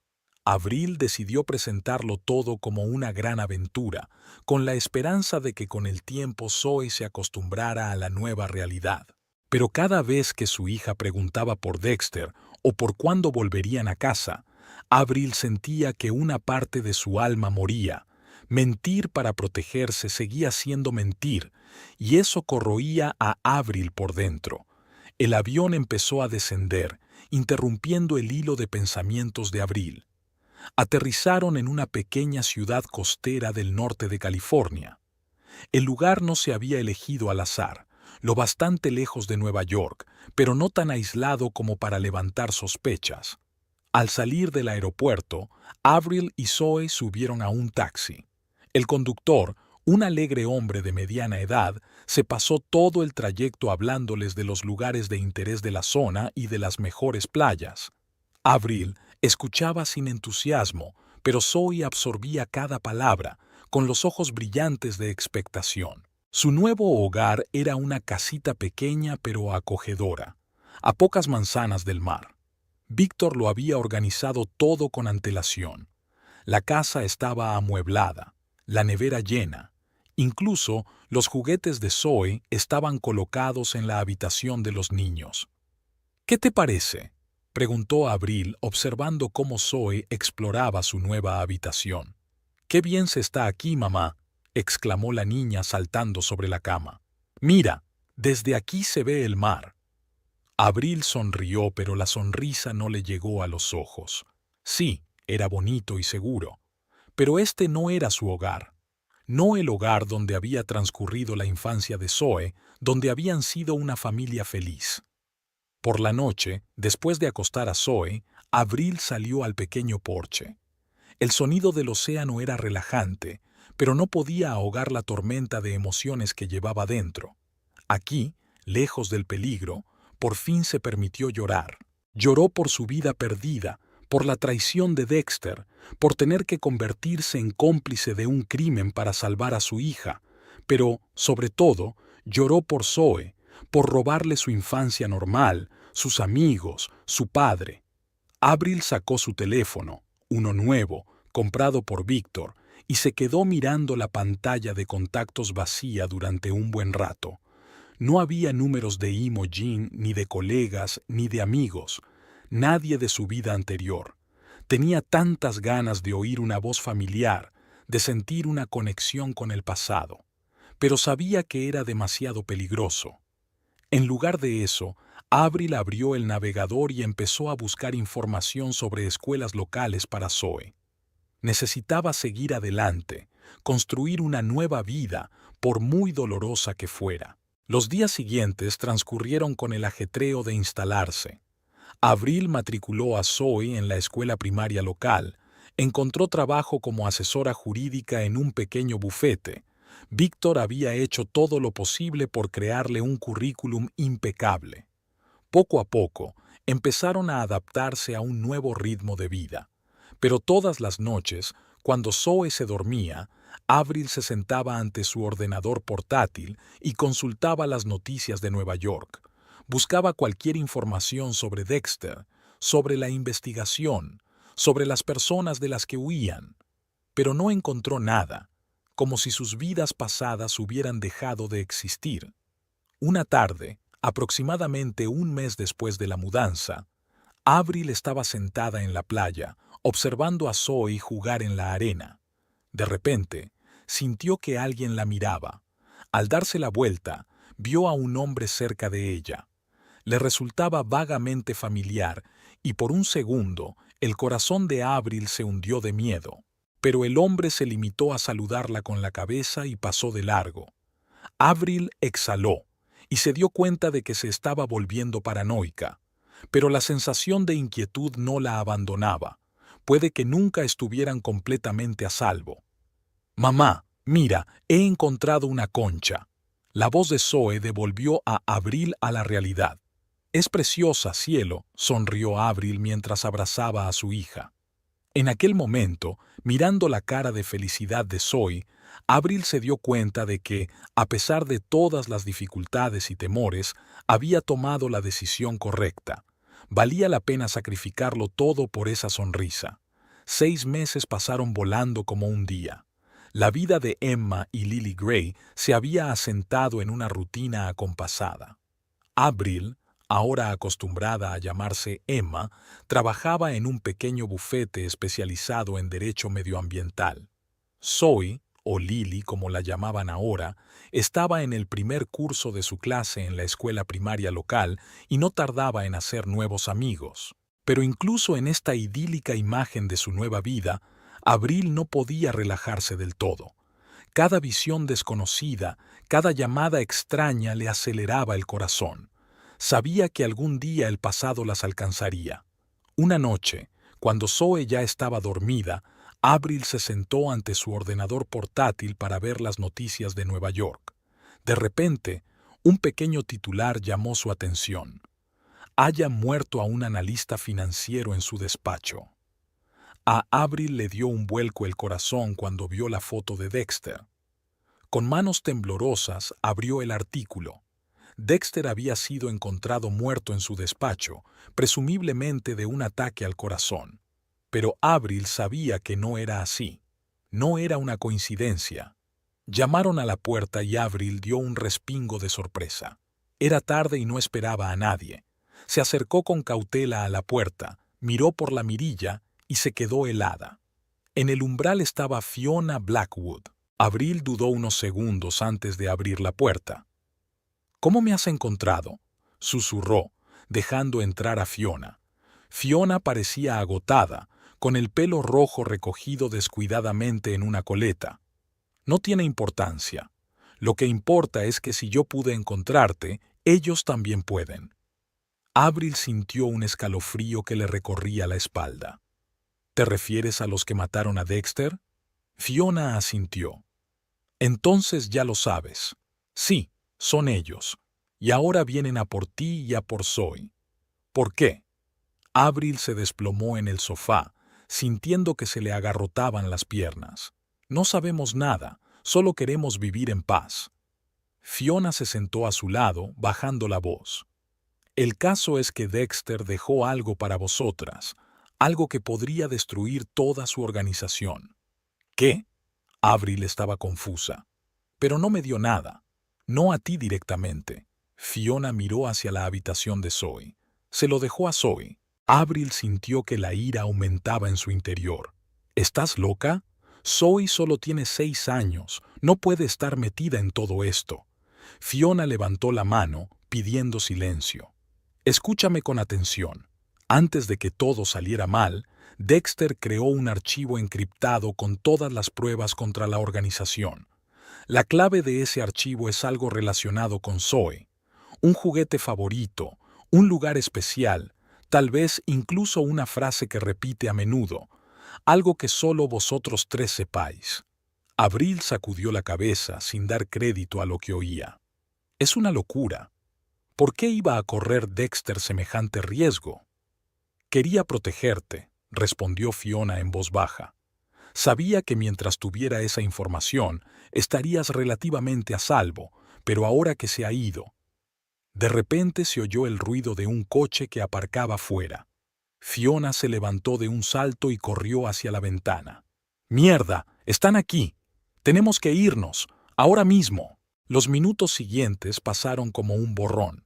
Avril decidió presentarlo todo como una gran aventura, con la esperanza de que con el tiempo Zoe se acostumbrara a la nueva realidad. Pero cada vez que su hija preguntaba por Dexter o por cuándo volverían a casa, Avril sentía que una parte de su alma moría. Mentir para protegerse seguía siendo mentir, y eso corroía a Avril por dentro. El avión empezó a descender, interrumpiendo el hilo de pensamientos de Avril. Aterrizaron en una pequeña ciudad costera del norte de California. El lugar no se había elegido al azar, lo bastante lejos de Nueva York, pero no tan aislado como para levantar sospechas. Al salir del aeropuerto, Avril y Zoe subieron a un taxi. El conductor, un alegre hombre de mediana edad, se pasó todo el trayecto hablándoles de los lugares de interés de la zona y de las mejores playas. Avril escuchaba sin entusiasmo, pero Zoe absorbía cada palabra, con los ojos brillantes de expectación. Su nuevo hogar era una casita pequeña pero acogedora, a pocas manzanas del mar. Víctor lo había organizado todo con antelación. La casa estaba amueblada, la nevera llena. Incluso los juguetes de Zoe estaban colocados en la habitación de los niños. «¿Qué te parece?», preguntó Avril observando cómo Zoe exploraba su nueva habitación. «Qué bien se está aquí, mamá», exclamó la niña saltando sobre la cama. «Mira, desde aquí se ve el mar». Avril sonrió, pero la sonrisa no le llegó a los ojos. Sí, era bonito y seguro, pero este no era su hogar. No el hogar donde había transcurrido la infancia de Zoe, donde habían sido una familia feliz. Por la noche, después de acostar a Zoe, Avril salió al pequeño porche. El sonido del océano era relajante, pero no podía ahogar la tormenta de emociones que llevaba dentro. Aquí, lejos del peligro, por fin se permitió llorar. Lloró por su vida perdida, por la traición de Dexter, por tener que convertirse en cómplice de un crimen para salvar a su hija, pero, sobre todo, lloró por Zoe, por robarle su infancia normal, sus amigos, su padre. Avril sacó su teléfono, uno nuevo, comprado por Víctor, y se quedó mirando la pantalla de contactos vacía durante un buen rato. No había números de Imogen, ni de colegas, ni de amigos, nadie de su vida anterior. Tenía tantas ganas de oír una voz familiar, de sentir una conexión con el pasado, pero sabía que era demasiado peligroso. En lugar de eso, Avril abrió el navegador y empezó a buscar información sobre escuelas locales para Zoe. Necesitaba seguir adelante, construir una nueva vida, por muy dolorosa que fuera. Los días siguientes transcurrieron con el ajetreo de instalarse. Avril matriculó a Zoe en la escuela primaria local, encontró trabajo como asesora jurídica en un pequeño bufete. Víctor había hecho todo lo posible por crearle un currículum impecable. Poco a poco, empezaron a adaptarse a un nuevo ritmo de vida. Pero todas las noches, cuando Zoe se dormía, Avril se sentaba ante su ordenador portátil y consultaba las noticias de Nueva York. Buscaba cualquier información sobre Dexter, sobre la investigación, sobre las personas de las que huían. Pero no encontró nada, como si sus vidas pasadas hubieran dejado de existir. Una tarde, aproximadamente un mes después de la mudanza, Avril estaba sentada en la playa, observando a Zoe jugar en la arena. De repente, sintió que alguien la miraba. Al darse la vuelta, vio a un hombre cerca de ella. Le resultaba vagamente familiar y por un segundo el corazón de Avril se hundió de miedo. Pero el hombre se limitó a saludarla con la cabeza y pasó de largo. Avril exhaló y se dio cuenta de que se estaba volviendo paranoica. Pero la sensación de inquietud no la abandonaba. Puede que nunca estuvieran completamente a salvo. «Mamá, mira, he encontrado una concha». La voz de Zoe devolvió a Avril a la realidad. «Es preciosa, cielo», sonrió Avril mientras abrazaba a su hija. En aquel momento, mirando la cara de felicidad de Zoe, Avril se dio cuenta de que, a pesar de todas las dificultades y temores, había tomado la decisión correcta. Valía la pena sacrificarlo todo por esa sonrisa. 6 meses pasaron volando como un día. La vida de Emma y Lily Gray se había asentado en una rutina acompasada. Avril, ahora acostumbrada a llamarse Emma, trabajaba en un pequeño bufete especializado en derecho medioambiental. Zoe, o Lily como la llamaban ahora, estaba en el primer curso de su clase en la escuela primaria local y no tardaba en hacer nuevos amigos. Pero incluso en esta idílica imagen de su nueva vida, Avril no podía relajarse del todo. Cada visión desconocida, cada llamada extraña le aceleraba el corazón. Sabía que algún día el pasado las alcanzaría. Una noche, cuando Zoe ya estaba dormida, Avril se sentó ante su ordenador portátil para ver las noticias de Nueva York. De repente, un pequeño titular llamó su atención. «Haya muerto a un analista financiero en su despacho». A Avril le dio un vuelco el corazón cuando vio la foto de Dexter. Con manos temblorosas abrió el artículo. Dexter había sido encontrado muerto en su despacho, presumiblemente de un ataque al corazón. Pero Avril sabía que no era así. No era una coincidencia. Llamaron a la puerta y Avril dio un respingo de sorpresa. Era tarde y no esperaba a nadie. Se acercó con cautela a la puerta, miró por la mirilla y se quedó helada. En el umbral estaba Fiona Blackwood. Avril dudó unos segundos antes de abrir la puerta. «¿Cómo me has encontrado?», susurró, dejando entrar a Fiona. Fiona parecía agotada, con el pelo rojo recogido descuidadamente en una coleta. «No tiene importancia. Lo que importa es que si yo pude encontrarte, ellos también pueden». Avril sintió un escalofrío que le recorría la espalda. «¿Te refieres a los que mataron a Dexter?». Fiona asintió. «Entonces ya lo sabes. Sí, son ellos. Y ahora vienen a por ti y a por Zoe». «¿Por qué?». Avril se desplomó en el sofá, sintiendo que se le agarrotaban las piernas. No sabemos nada, solo queremos vivir en paz. Fiona se sentó a su lado, bajando la voz. El caso es que Dexter dejó algo para vosotras, algo que podría destruir toda su organización. ¿Qué? Avril estaba confusa. Pero no me dio nada. No a ti directamente. Fiona miró hacia la habitación de Zoe. Se lo dejó a Zoe. Avril sintió que la ira aumentaba en su interior. ¿Estás loca? Zoe solo tiene 6 años. No puede estar metida en todo esto. Fiona levantó la mano, pidiendo silencio. Escúchame con atención. Antes de que todo saliera mal, Dexter creó un archivo encriptado con todas las pruebas contra la organización. La clave de ese archivo es algo relacionado con Zoe. Un juguete favorito, un lugar especial, tal vez incluso una frase que repite a menudo, algo que solo vosotros 3 sepáis. Avril sacudió la cabeza sin dar crédito a lo que oía. Es una locura. ¿Por qué iba a correr Dexter semejante riesgo? Quería protegerte, respondió Fiona en voz baja. Sabía que mientras tuviera esa información, estarías relativamente a salvo, pero ahora que se ha ido. De repente se oyó el ruido de un coche que aparcaba fuera. Fiona se levantó de un salto y corrió hacia la ventana. ¡Mierda! ¡Están aquí! ¡Tenemos que irnos! ¡Ahora mismo! Los minutos siguientes pasaron como un borrón.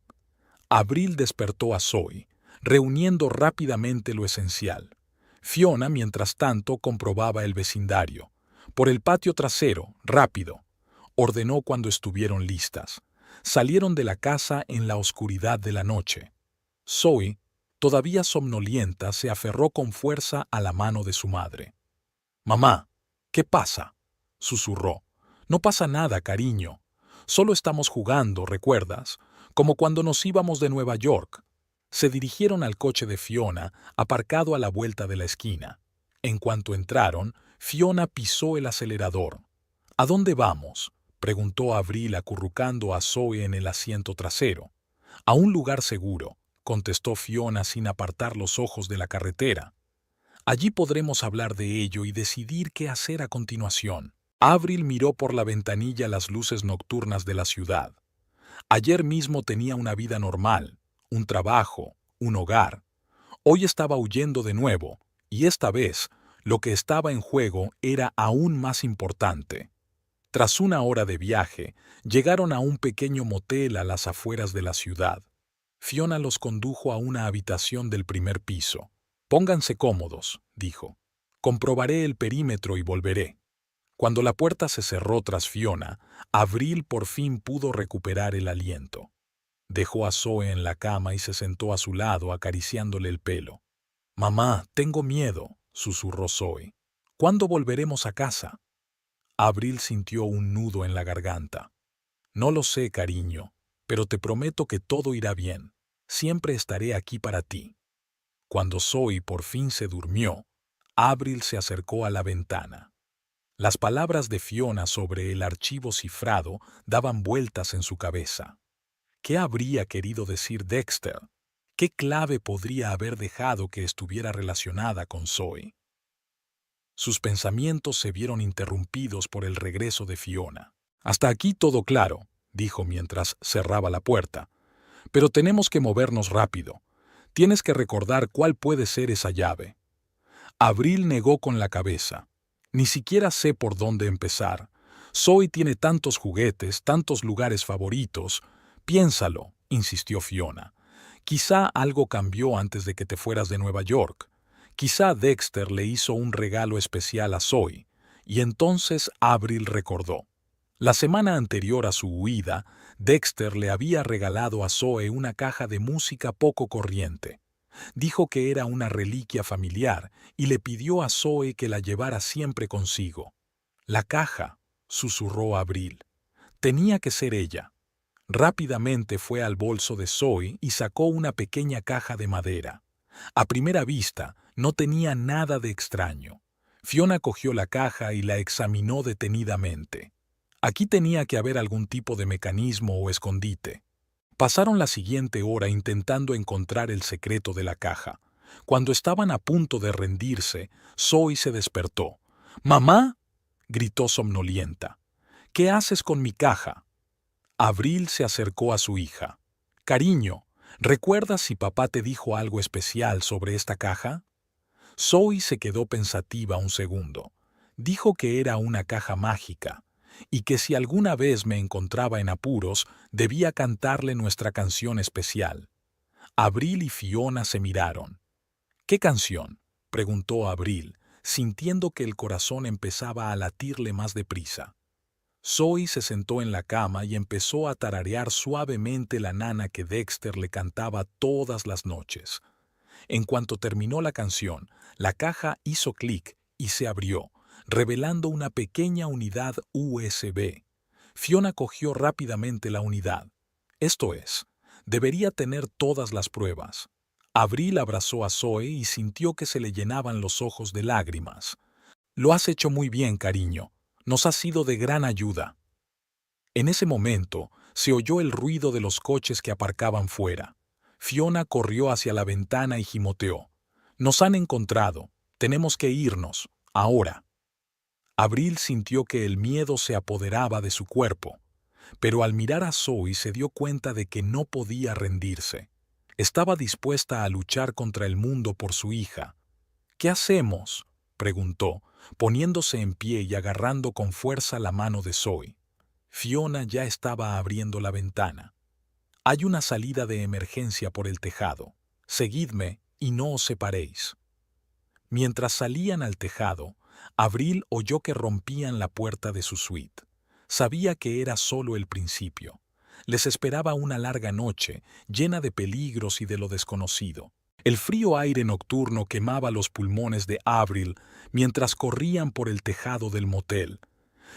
Avril despertó a Zoe, reuniendo rápidamente lo esencial. Fiona, mientras tanto, comprobaba el vecindario. Por el patio trasero, rápido, ordenó cuando estuvieron listas. Salieron de la casa en la oscuridad de la noche. Zoe, todavía somnolienta, se aferró con fuerza a la mano de su madre. «Mamá, ¿qué pasa?», susurró. «No pasa nada, cariño. Solo estamos jugando, ¿recuerdas? Como cuando nos íbamos de Nueva York». Se dirigieron al coche de Fiona, aparcado a la vuelta de la esquina. En cuanto entraron, Fiona pisó el acelerador. «¿A dónde vamos?», preguntó Avril acurrucando a Zoe en el asiento trasero. «A un lugar seguro», contestó Fiona sin apartar los ojos de la carretera. «Allí podremos hablar de ello y decidir qué hacer a continuación». Avril miró por la ventanilla las luces nocturnas de la ciudad. Ayer mismo tenía una vida normal, un trabajo, un hogar. Hoy estaba huyendo de nuevo, y esta vez lo que estaba en juego era aún más importante. Tras una hora de viaje, llegaron a un pequeño motel a las afueras de la ciudad. Fiona los condujo a una habitación del primer piso. «Pónganse cómodos», dijo. «Comprobaré el perímetro y volveré». Cuando la puerta se cerró tras Fiona, Avril por fin pudo recuperar el aliento. Dejó a Zoe en la cama y se sentó a su lado acariciándole el pelo. «Mamá, tengo miedo», susurró Zoe. «¿Cuándo volveremos a casa?» Avril sintió un nudo en la garganta. «No lo sé, cariño, pero te prometo que todo irá bien. Siempre estaré aquí para ti». Cuando Zoe por fin se durmió, Avril se acercó a la ventana. Las palabras de Fiona sobre el archivo cifrado daban vueltas en su cabeza. ¿Qué habría querido decir Dexter? ¿Qué clave podría haber dejado que estuviera relacionada con Zoe? Sus pensamientos se vieron interrumpidos por el regreso de Fiona. «Hasta aquí todo claro», dijo mientras cerraba la puerta. «Pero tenemos que movernos rápido. Tienes que recordar cuál puede ser esa llave». Avril negó con la cabeza. «Ni siquiera sé por dónde empezar. Zoe tiene tantos juguetes, tantos lugares favoritos. Piénsalo», insistió Fiona. «Quizá algo cambió antes de que te fueras de Nueva York. Quizá Dexter le hizo un regalo especial a Zoe». Y entonces Avril recordó. La semana anterior a su huida, Dexter le había regalado a Zoe una caja de música poco corriente. Dijo que era una reliquia familiar y le pidió a Zoe que la llevara siempre consigo. «La caja», susurró Avril. «Tenía que ser ella». Rápidamente fue al bolso de Zoe y sacó una pequeña caja de madera. A primera vista, no tenía nada de extraño. Fiona cogió la caja y la examinó detenidamente. Aquí tenía que haber algún tipo de mecanismo o escondite. Pasaron la siguiente hora intentando encontrar el secreto de la caja, Cuando estaban a punto de rendirse, Zoe se despertó. «¡Mamá!», gritó somnolienta. «¿Qué haces con mi caja?». Abril se acercó a su hija. «Cariño, ¿recuerdas si papá te dijo algo especial sobre esta caja?». Zoe se quedó pensativa un segundo. Dijo que era una caja mágica y que si alguna vez me encontraba en apuros, debía cantarle nuestra canción especial. Abril y Fiona se miraron. «¿Qué canción?», preguntó Abril, sintiendo que el corazón empezaba a latirle más deprisa. Zoe se sentó en la cama y empezó a tararear suavemente la nana que Dexter le cantaba todas las noches. En cuanto terminó la canción, la caja hizo clic y se abrió, revelando una pequeña unidad USB. Fiona cogió rápidamente la unidad. Esto es, debería tener todas las pruebas. Abril abrazó a Zoe y sintió que se le llenaban los ojos de lágrimas. «Lo has hecho muy bien, cariño. Nos has sido de gran ayuda». En ese momento, se oyó el ruido de los coches que aparcaban fuera. Fiona corrió hacia la ventana y gimoteó. «Nos han encontrado. Tenemos que irnos. Ahora». Abril sintió que el miedo se apoderaba de su cuerpo, pero al mirar a Zoe se dio cuenta de que no podía rendirse. Estaba dispuesta a luchar contra el mundo por su hija. «¿Qué hacemos?», preguntó, poniéndose en pie y agarrando con fuerza la mano de Zoe. Fiona ya estaba abriendo la ventana. «Hay una salida de emergencia por el tejado. Seguidme y no os separéis». Mientras salían al tejado, Abril oyó que rompían la puerta de su suite. Sabía que era solo el principio. Les esperaba una larga noche, llena de peligros y de lo desconocido. El frío aire nocturno quemaba los pulmones de Abril mientras corrían por el tejado del motel.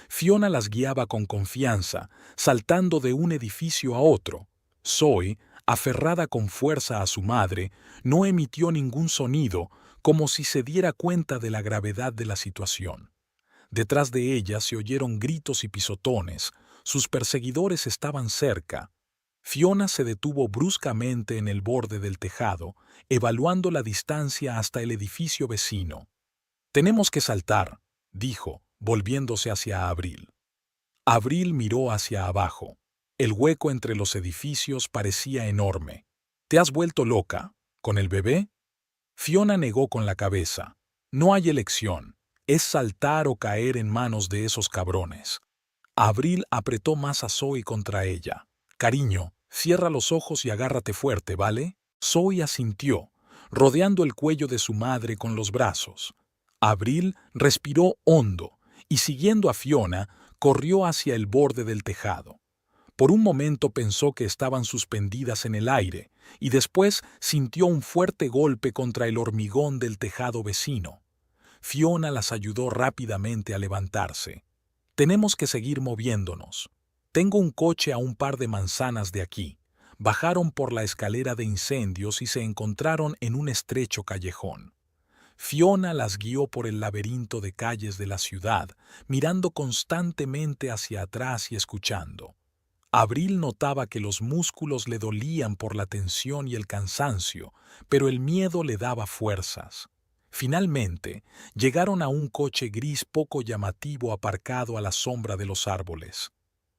Fiona las guiaba con confianza, saltando de un edificio a otro. Zoe, aferrada con fuerza a su madre, no emitió ningún sonido, como si se diera cuenta de la gravedad de la situación. Detrás de ella se oyeron gritos y pisotones. Sus perseguidores estaban cerca. Fiona se detuvo bruscamente en el borde del tejado, evaluando la distancia hasta el edificio vecino. «Tenemos que saltar», dijo, volviéndose hacia Abril. Abril miró hacia abajo. El hueco entre los edificios parecía enorme. «¿Te has vuelto loca? ¿Con el bebé?». Fiona negó con la cabeza. «No hay elección. Es saltar o caer en manos de esos cabrones». Abril apretó más a Zoe contra ella. «Cariño, cierra los ojos y agárrate fuerte, ¿vale?». Zoe asintió, rodeando el cuello de su madre con los brazos. Abril respiró hondo y, siguiendo a Fiona, corrió hacia el borde del tejado. Por un momento pensó que estaban suspendidas en el aire y después sintió un fuerte golpe contra el hormigón del tejado vecino. Fiona las ayudó rápidamente a levantarse. «Tenemos que seguir moviéndonos. Tengo un coche a un par de manzanas de aquí». Bajaron por la escalera de incendios y se encontraron en un estrecho callejón. Fiona las guió por el laberinto de calles de la ciudad, mirando constantemente hacia atrás y escuchando. Abril notaba que los músculos le dolían por la tensión y el cansancio, pero el miedo le daba fuerzas. Finalmente, llegaron a un coche gris poco llamativo aparcado a la sombra de los árboles.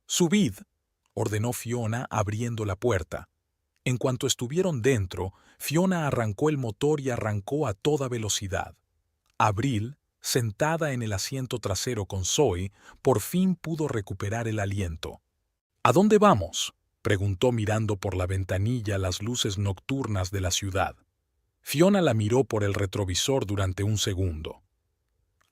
«Subid», ordenó Fiona abriendo la puerta. En cuanto estuvieron dentro, Fiona arrancó el motor y arrancó a toda velocidad. Abril, sentada en el asiento trasero con Zoe, por fin pudo recuperar el aliento. «¿A dónde vamos?», preguntó mirando por la ventanilla las luces nocturnas de la ciudad. Fiona la miró por el retrovisor durante un segundo.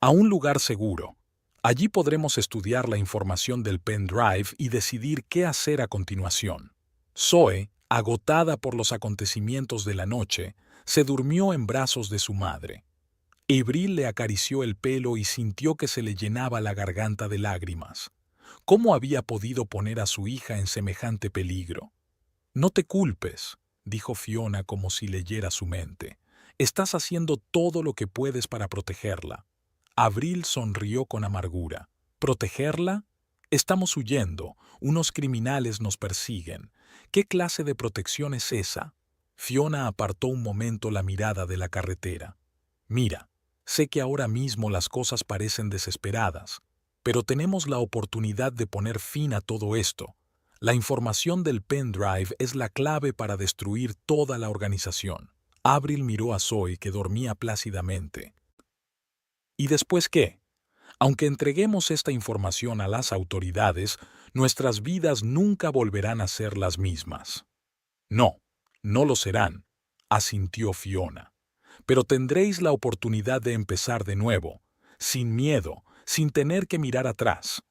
«A un lugar seguro. Allí podremos estudiar la información del pendrive y decidir qué hacer a continuación». Zoe, agotada por los acontecimientos de la noche, se durmió en brazos de su madre. Abril le acarició el pelo y sintió que se le llenaba la garganta de lágrimas. ¿Cómo había podido poner a su hija en semejante peligro? «No te culpes», dijo Fiona como si leyera su mente. «Estás haciendo todo lo que puedes para protegerla». Abril sonrió con amargura. «¿Protegerla? Estamos huyendo. Unos criminales nos persiguen. ¿Qué clase de protección es esa?». Fiona apartó un momento la mirada de la carretera. Mira, sé que ahora mismo las cosas parecen desesperadas, pero tenemos la oportunidad de poner fin a todo esto. La información del pendrive es la clave para destruir toda la organización. Avril miró a Zoe, que dormía plácidamente. ¿Y después qué? Aunque entreguemos esta información a las autoridades, nuestras vidas nunca volverán a ser las mismas. No, no lo serán, asintió Fiona. Pero tendréis la oportunidad de empezar de nuevo, sin miedo, sin tener que mirar atrás.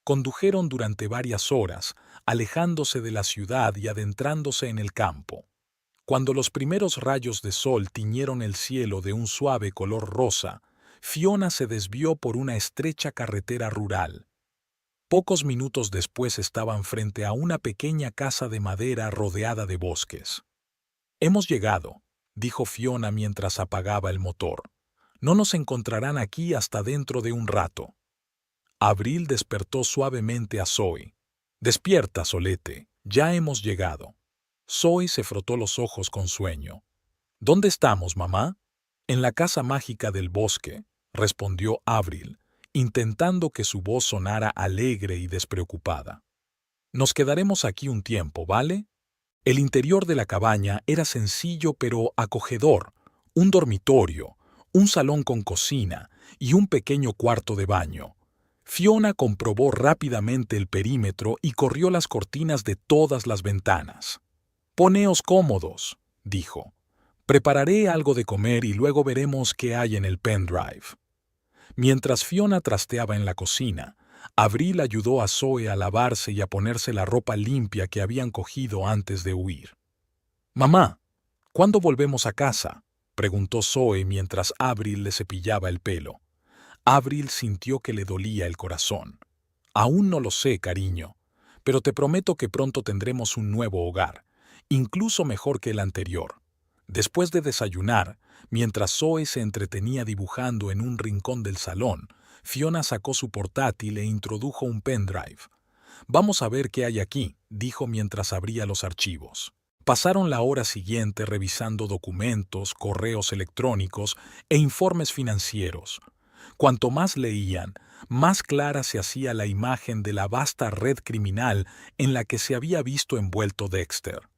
Condujeron durante varias horas, alejándose de la ciudad y adentrándose en el campo. Cuando los primeros rayos de sol tiñeron el cielo de un suave color rosa, Fiona se desvió por una estrecha carretera rural. Pocos minutos después estaban frente a una pequeña casa de madera rodeada de bosques. «Hemos llegado», dijo Fiona mientras apagaba el motor. «No nos encontrarán aquí hasta dentro de un rato». Avril despertó suavemente a Zoe. «Despierta, Solete, ya hemos llegado». Zoe se frotó los ojos con sueño. «¿Dónde estamos, mamá?» «En la casa mágica del bosque», respondió Avril, intentando que su voz sonara alegre y despreocupada. «Nos quedaremos aquí un tiempo, ¿vale?» El interior de la cabaña era sencillo pero acogedor: un dormitorio, un salón con cocina y un pequeño cuarto de baño. Fiona comprobó rápidamente el perímetro y corrió las cortinas de todas las ventanas. «Poneos cómodos», dijo. «Prepararé algo de comer y luego veremos qué hay en el pendrive». Mientras Fiona trasteaba en la cocina, Avril ayudó a Zoe a lavarse y a ponerse la ropa limpia que habían cogido antes de huir. «Mamá, ¿cuándo volvemos a casa?», preguntó Zoe mientras Avril le cepillaba el pelo. Avril sintió que le dolía el corazón. «Aún no lo sé, cariño, pero te prometo que pronto tendremos un nuevo hogar, incluso mejor que el anterior». Después de desayunar, mientras Zoe se entretenía dibujando en un rincón del salón, Fiona sacó su portátil e introdujo un pendrive. «Vamos a ver qué hay aquí», dijo mientras abría los archivos. Pasaron la hora siguiente revisando documentos, correos electrónicos e informes financieros. Cuanto más leían, más clara se hacía la imagen de la vasta red criminal en la que se había visto envuelto Dexter.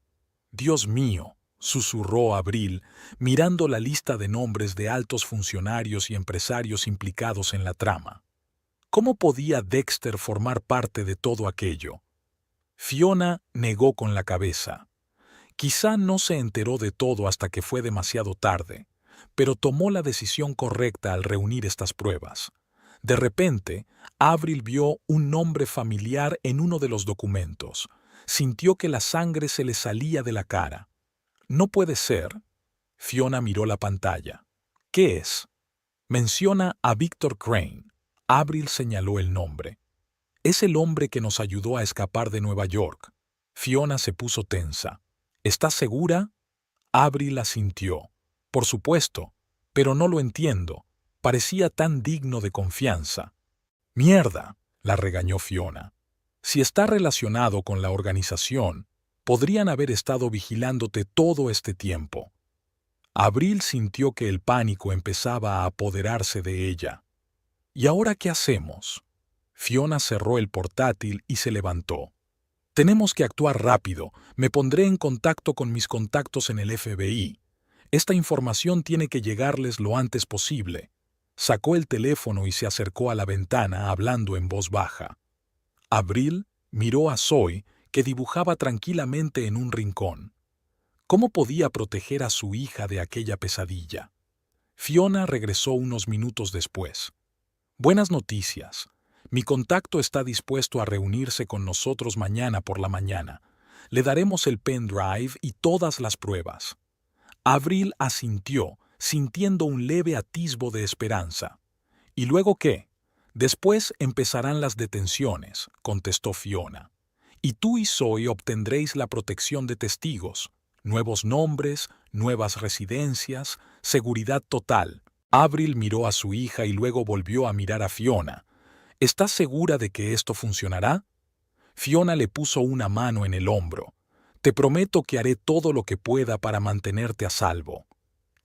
«Dios mío», susurró Avril, mirando la lista de nombres de altos funcionarios y empresarios implicados en la trama. ¿Cómo podía Dexter formar parte de todo aquello? Fiona negó con la cabeza. Quizá no se enteró de todo hasta que fue demasiado tarde, pero tomó la decisión correcta al reunir estas pruebas. De repente, Avril vio un nombre familiar en uno de los documentos. Sintió que la sangre se le salía de la cara. «No puede ser». Fiona miró la pantalla. «¿Qué es?» «Menciona a Victor Crane». Avril señaló el nombre. «Es el hombre que nos ayudó a escapar de Nueva York». Fiona se puso tensa. «¿Estás segura?» Avril asintió. «Por supuesto, pero no lo entiendo. Parecía tan digno de confianza». «Mierda», la regañó Fiona. «Si está relacionado con la organización, podrían haber estado vigilándote todo este tiempo». Avril sintió que el pánico empezaba a apoderarse de ella. «¿Y ahora qué hacemos?» Fiona cerró el portátil y se levantó. «Tenemos que actuar rápido. Me pondré en contacto con mis contactos en el FBI. Esta información tiene que llegarles lo antes posible». Sacó el teléfono y se acercó a la ventana hablando en voz baja. Avril miró a Zoe, que dibujaba tranquilamente en un rincón. ¿Cómo podía proteger a su hija de aquella pesadilla? Fiona regresó unos minutos después. «Buenas noticias. Mi contacto está dispuesto a reunirse con nosotros mañana por la mañana. Le daremos el pendrive y todas las pruebas». Avril asintió, sintiendo un leve atisbo de esperanza. «¿Y luego qué?» «Después empezarán las detenciones», contestó Fiona. «Y tú y Zoe obtendréis la protección de testigos, nuevos nombres, nuevas residencias, seguridad total». Avril miró a su hija y luego volvió a mirar a Fiona. «¿Estás segura de que esto funcionará?» Fiona le puso una mano en el hombro. Te prometo que haré todo lo que pueda para mantenerte a salvo.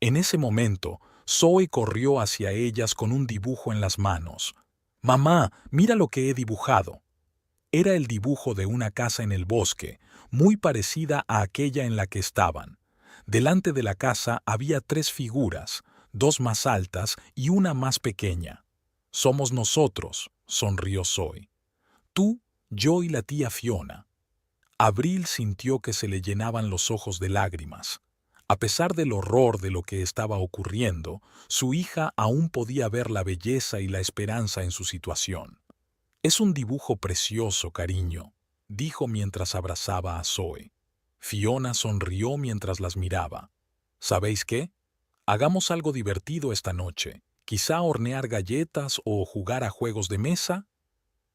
En ese momento, Zoe corrió hacia ellas con un dibujo en las manos. Mamá, mira lo que he dibujado. Era el dibujo de una casa en el bosque, muy parecida a aquella en la que estaban. Delante de la casa había 3 figuras, 2 más altas y una más pequeña. Somos nosotros, sonrió Zoe. Tú, yo y la tía Fiona. Abril sintió que se le llenaban los ojos de lágrimas. A pesar del horror de lo que estaba ocurriendo, su hija aún podía ver la belleza y la esperanza en su situación. Es un dibujo precioso, cariño, dijo mientras abrazaba a Zoe. Fiona sonrió mientras las miraba. ¿Sabéis qué? Hagamos algo divertido esta noche. Quizá hornear galletas o jugar a juegos de mesa.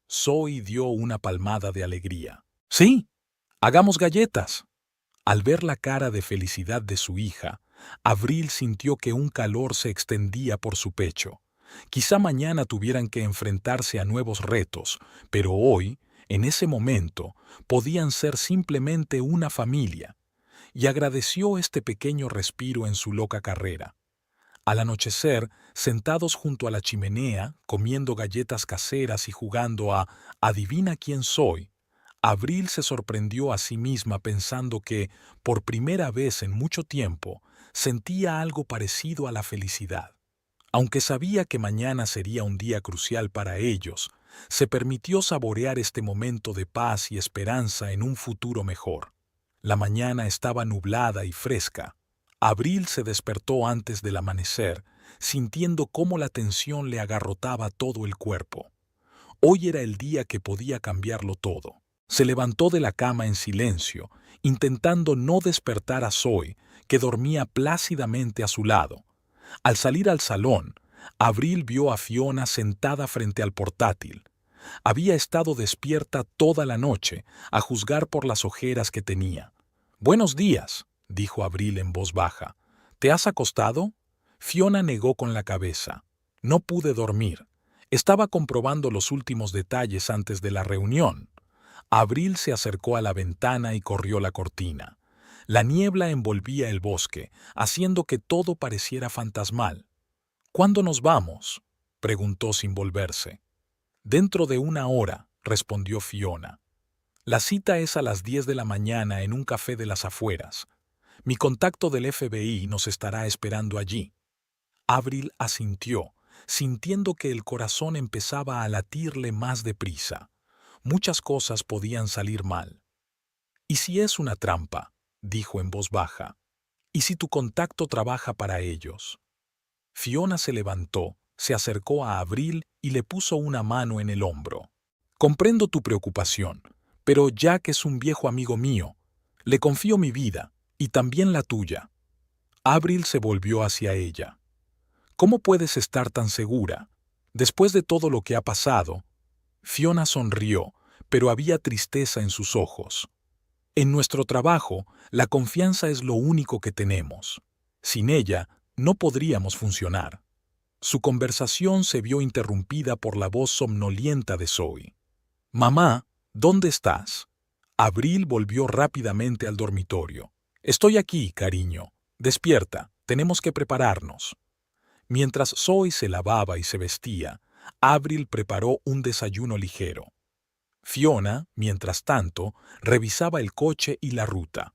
Zoe dio una palmada de alegría. Sí, hagamos galletas. Al ver la cara de felicidad de su hija, Abril sintió que un calor se extendía por su pecho. Quizá mañana tuvieran que enfrentarse a nuevos retos, pero hoy, en ese momento, podían ser simplemente una familia, y agradeció este pequeño respiro en su loca carrera. Al anochecer, sentados junto a la chimenea, comiendo galletas caseras y jugando a «Adivina quién soy», Abril se sorprendió a sí misma pensando que, por primera vez en mucho tiempo, sentía algo parecido a la felicidad. Aunque sabía que mañana sería un día crucial para ellos, se permitió saborear este momento de paz y esperanza en un futuro mejor. La mañana estaba nublada y fresca. Abril se despertó antes del amanecer, sintiendo cómo la tensión le agarrotaba todo el cuerpo. Hoy era el día que podía cambiarlo todo. Se levantó de la cama en silencio, intentando no despertar a Zoe, que dormía plácidamente a su lado. Al salir al salón, Abril vio a Fiona sentada frente al portátil. Había estado despierta toda la noche, a juzgar por las ojeras que tenía. «Buenos días», dijo Abril en voz baja. «¿Te has acostado?» Fiona negó con la cabeza. «No pude dormir. Estaba comprobando los últimos detalles antes de la reunión». Abril se acercó a la ventana y corrió la cortina. La niebla envolvía el bosque, haciendo que todo pareciera fantasmal. «¿Cuándo nos vamos?», preguntó sin volverse. «Dentro de 1 hora», respondió Fiona. «La cita es a las 10 de la mañana en un café de las afueras. Mi contacto del FBI nos estará esperando allí». Abril asintió, sintiendo que el corazón empezaba a latirle más deprisa. Muchas cosas podían salir mal. «¿Y si es una trampa?», dijo en voz baja. «¿Y si tu contacto trabaja para ellos?». Fiona se levantó, se acercó a Abril y le puso una mano en el hombro. «Comprendo tu preocupación, pero Jack es un viejo amigo mío. Le confío mi vida, y también la tuya». Abril se volvió hacia ella. «¿Cómo puedes estar tan segura? Después de todo lo que ha pasado». Fiona sonrió, pero había tristeza en sus ojos. «En nuestro trabajo, la confianza es lo único que tenemos. Sin ella, no podríamos funcionar». Su conversación se vio interrumpida por la voz somnolienta de Zoe. «Mamá, ¿dónde estás?». Abril volvió rápidamente al dormitorio. «Estoy aquí, cariño. Despierta, tenemos que prepararnos». Mientras Zoe se lavaba y se vestía, Abril preparó un desayuno ligero. Fiona, mientras tanto, revisaba el coche y la ruta.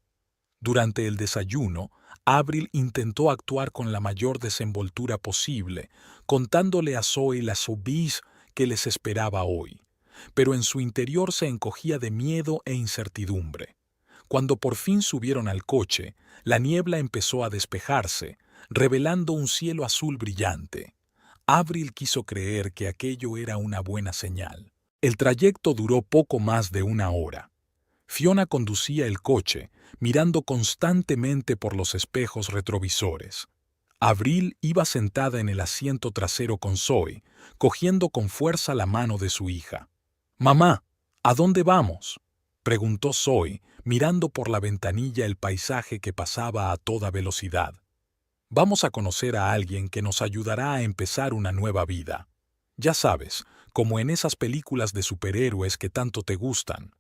Durante el desayuno, Abril intentó actuar con la mayor desenvoltura posible, contándole a Zoe la surprise que les esperaba hoy, pero en su interior se encogía de miedo e incertidumbre. Cuando por fin subieron al coche, la niebla empezó a despejarse, revelando un cielo azul brillante. Abril quiso creer que aquello era una buena señal. El trayecto duró poco más de 1 hora. Fiona conducía el coche, mirando constantemente por los espejos retrovisores. Abril iba sentada en el asiento trasero con Zoe, cogiendo con fuerza la mano de su hija. «Mamá, ¿a dónde vamos?», preguntó Zoe, mirando por la ventanilla el paisaje que pasaba a toda velocidad. «Vamos a conocer a alguien que nos ayudará a empezar una nueva vida. Ya sabes, como en esas películas de superhéroes que tanto te gustan».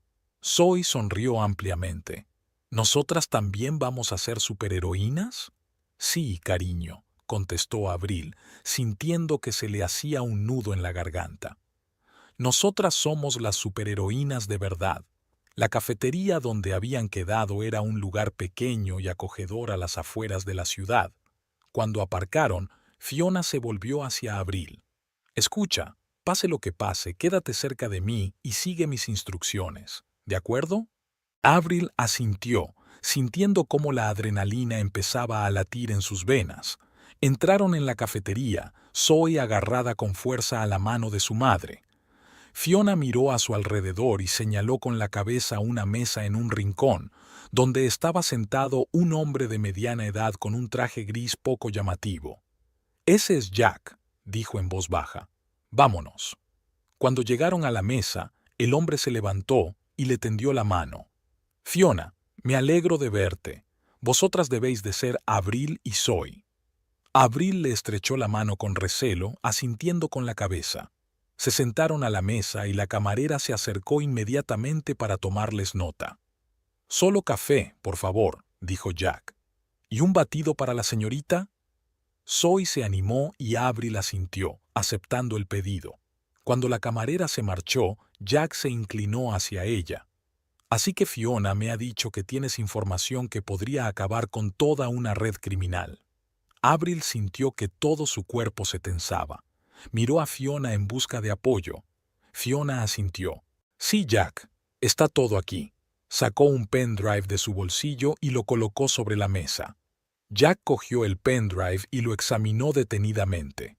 Zoe sonrió ampliamente. ¿Nosotras también vamos a ser superheroínas? Sí, cariño, contestó Abril, sintiendo que se le hacía un nudo en la garganta. Nosotras somos las superheroínas de verdad. La cafetería donde habían quedado era un lugar pequeño y acogedor a las afueras de la ciudad. Cuando aparcaron, Fiona se volvió hacia Abril. Escucha, pase lo que pase, quédate cerca de mí y sigue mis instrucciones. ¿De acuerdo? Avril asintió, sintiendo cómo la adrenalina empezaba a latir en sus venas. Entraron en la cafetería, Zoe agarrada con fuerza a la mano de su madre. Fiona miró a su alrededor y señaló con la cabeza una mesa en un rincón, donde estaba sentado un hombre de mediana edad con un traje gris poco llamativo. «Ese es Jack», dijo en voz baja. «Vámonos». Cuando llegaron a la mesa, el hombre se levantó y le tendió la mano. «Fiona, me alegro de verte. Vosotras debéis de ser Abril y Zoe». Abril le estrechó la mano con recelo, asintiendo con la cabeza. Se sentaron a la mesa y la camarera se acercó inmediatamente para tomarles nota. «Solo café, por favor», dijo Jack. «¿Y un batido para la señorita?» Zoe se animó y Avril asintió, aceptando el pedido. Cuando la camarera se marchó, Jack se inclinó hacia ella. «Así que Fiona me ha dicho que tienes información que podría acabar con toda una red criminal». Avril sintió que todo su cuerpo se tensaba. Miró a Fiona en busca de apoyo. Fiona asintió. «Sí, Jack, está todo aquí». Sacó un pendrive de su bolsillo y lo colocó sobre la mesa. Jack cogió el pendrive y lo examinó detenidamente.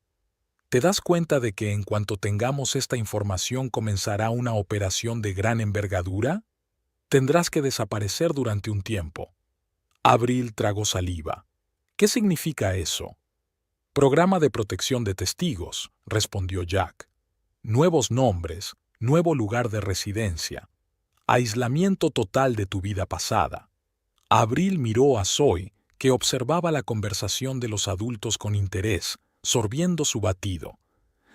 «¿Te das cuenta de que en cuanto tengamos esta información comenzará una operación de gran envergadura? Tendrás que desaparecer durante un tiempo». Avril tragó saliva. «¿Qué significa eso?» «Programa de protección de testigos», respondió Jack. «Nuevos nombres, nuevo lugar de residencia. Aislamiento total de tu vida pasada». Avril miró a Zoe, que observaba la conversación de los adultos con interés, sorbiendo su batido.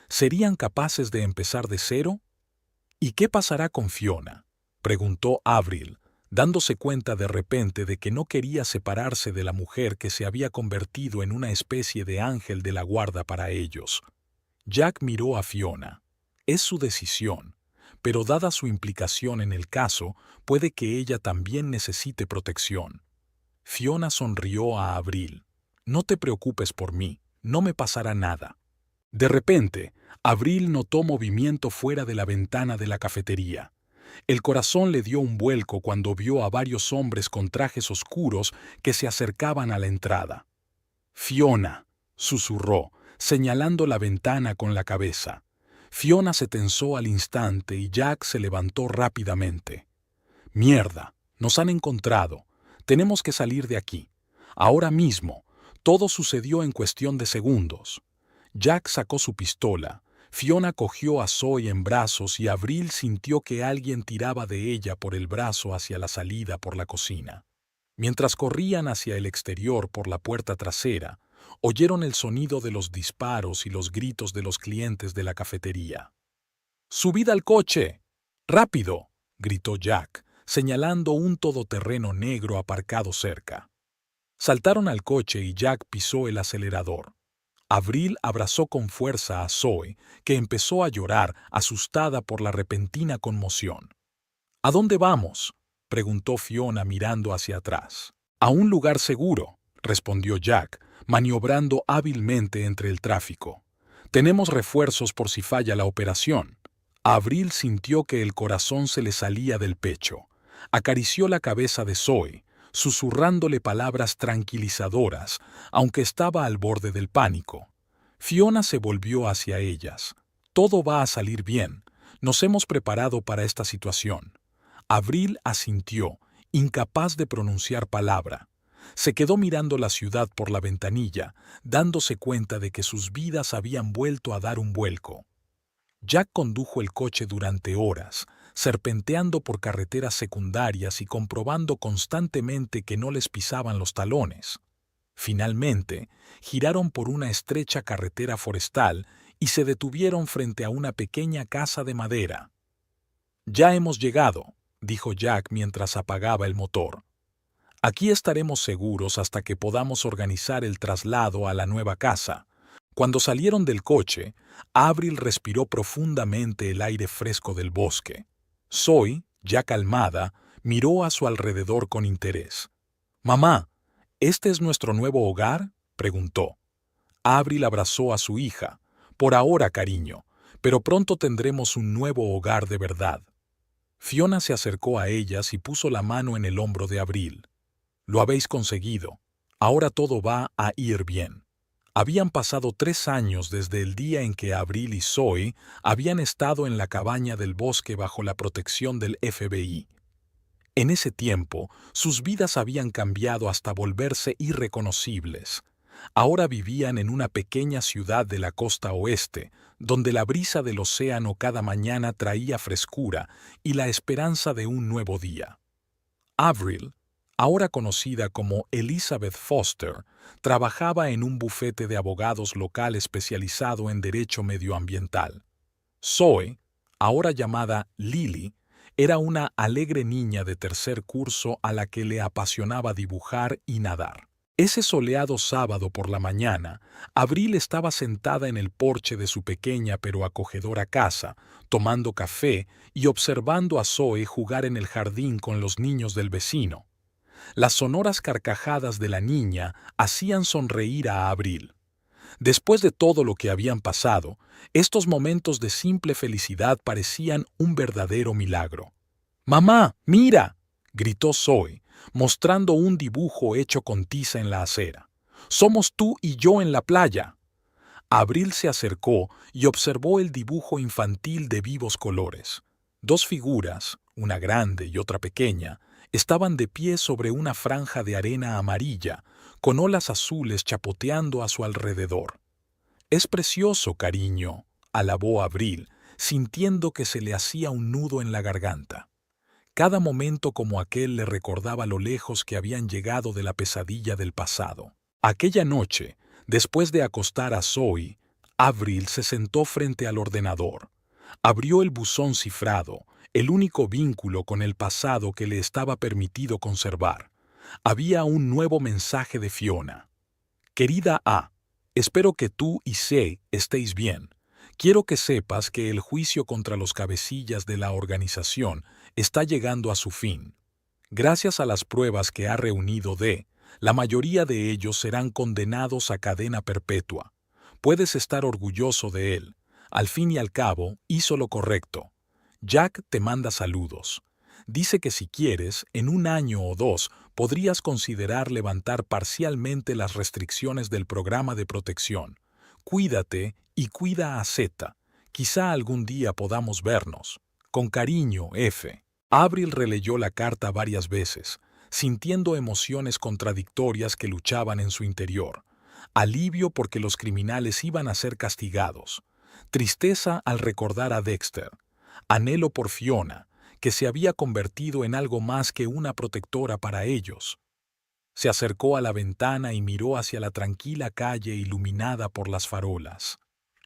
¿Serían capaces de empezar de cero? «¿Y qué pasará con Fiona?», preguntó Avril, dándose cuenta de repente de que no quería separarse de la mujer que se había convertido en una especie de ángel de la guarda para ellos. Jack miró a Fiona. Es su decisión, pero dada su implicación en el caso, puede que ella también necesite protección. Fiona sonrió a Avril. «No te preocupes por mí, no me pasará nada». De repente, Avril notó movimiento fuera de la ventana de la cafetería. El corazón le dio un vuelco cuando vio a varios hombres con trajes oscuros que se acercaban a la entrada. «Fiona», susurró, señalando la ventana con la cabeza. Fiona se tensó al instante y Jack se levantó rápidamente. «Mierda, nos han encontrado. Tenemos que salir de aquí. Ahora mismo». Todo sucedió en cuestión de segundos. Jack sacó su pistola. Fiona cogió a Zoe en brazos y Avril sintió que alguien tiraba de ella por el brazo hacia la salida por la cocina. Mientras corrían hacia el exterior por la puerta trasera, oyeron el sonido de los disparos y los gritos de los clientes de la cafetería. «¡Subid al coche! ¡Rápido!», gritó Jack, señalando un todoterreno negro aparcado cerca. Saltaron al coche y Jack pisó el acelerador. Avril abrazó con fuerza a Zoe, que empezó a llorar, asustada por la repentina conmoción. «¿A dónde vamos?», preguntó Fiona mirando hacia atrás. «A un lugar seguro», respondió Jack, maniobrando hábilmente entre el tráfico. «Tenemos refuerzos por si falla la operación». Avril sintió que el corazón se le salía del pecho. Acarició la cabeza de Zoe, susurrándole palabras tranquilizadoras, aunque estaba al borde del pánico. Fiona se volvió hacia ellas. «Todo va a salir bien. Nos hemos preparado para esta situación». Avril asintió, incapaz de pronunciar palabra. Se quedó mirando la ciudad por la ventanilla, dándose cuenta de que sus vidas habían vuelto a dar un vuelco. Jack condujo el coche durante horas, serpenteando por carreteras secundarias y comprobando constantemente que no les pisaban los talones. Finalmente, giraron por una estrecha carretera forestal y se detuvieron frente a una pequeña casa de madera. «Ya hemos llegado», dijo Jack mientras apagaba el motor. Aquí estaremos seguros hasta que podamos organizar el traslado a la nueva casa. Cuando salieron del coche, Avril respiró profundamente el aire fresco del bosque. Zoe, ya calmada, miró a su alrededor con interés. «Mamá, ¿este es nuestro nuevo hogar?», preguntó. Avril abrazó a su hija. «Por ahora, cariño, pero pronto tendremos un nuevo hogar de verdad». Fiona se acercó a ellas y puso la mano en el hombro de Avril. «Lo habéis conseguido. Ahora todo va a ir bien». Habían pasado 3 años desde el día en que Avril y Zoe habían estado en la cabaña del bosque bajo la protección del FBI. En ese tiempo, sus vidas habían cambiado hasta volverse irreconocibles. Ahora vivían en una pequeña ciudad de la costa oeste, donde la brisa del océano cada mañana traía frescura y la esperanza de un nuevo día. Avril, ahora conocida como Elizabeth Foster, trabajaba en un bufete de abogados local especializado en derecho medioambiental. Zoe, ahora llamada Lily, era una alegre niña de tercer curso a la que le apasionaba dibujar y nadar. Ese soleado sábado por la mañana, Avril estaba sentada en el porche de su pequeña pero acogedora casa, tomando café y observando a Zoe jugar en el jardín con los niños del vecino. Las sonoras carcajadas de la niña hacían sonreír a Avril. Después de todo lo que habían pasado, estos momentos de simple felicidad parecían un verdadero milagro. «¡Mamá, mira!», gritó Zoe, mostrando un dibujo hecho con tiza en la acera. «Somos tú y yo en la playa». Avril se acercó y observó el dibujo infantil de vivos colores. 2 figuras, una grande y otra pequeña, estaban de pie sobre una franja de arena amarilla, con olas azules chapoteando a su alrededor. «Es precioso, cariño», alabó Avril, sintiendo que se le hacía un nudo en la garganta. Cada momento como aquel le recordaba lo lejos que habían llegado de la pesadilla del pasado. Aquella noche, después de acostar a Zoe, Avril se sentó frente al ordenador. Abrió el buzón cifrado, el único vínculo con el pasado que le estaba permitido conservar. Había un nuevo mensaje de Fiona. «Querida A, espero que tú y C estéis bien. Quiero que sepas que el juicio contra los cabecillas de la organización está llegando a su fin. Gracias a las pruebas que ha reunido D, la mayoría de ellos serán condenados a cadena perpetua. Puedes estar orgulloso de él. Al fin y al cabo, hizo lo correcto. Jack te manda saludos. Dice que si quieres, en 1 año o 2, podrías considerar levantar parcialmente las restricciones del programa de protección. Cuídate y cuida a Z. Quizá algún día podamos vernos. Con cariño, F. Avril releyó la carta varias veces, sintiendo emociones contradictorias que luchaban en su interior. Alivio porque los criminales iban a ser castigados. Tristeza al recordar a Dexter. Anhelo por Fiona, que se había convertido en algo más que una protectora para ellos. Se acercó a la ventana y miró hacia la tranquila calle iluminada por las farolas.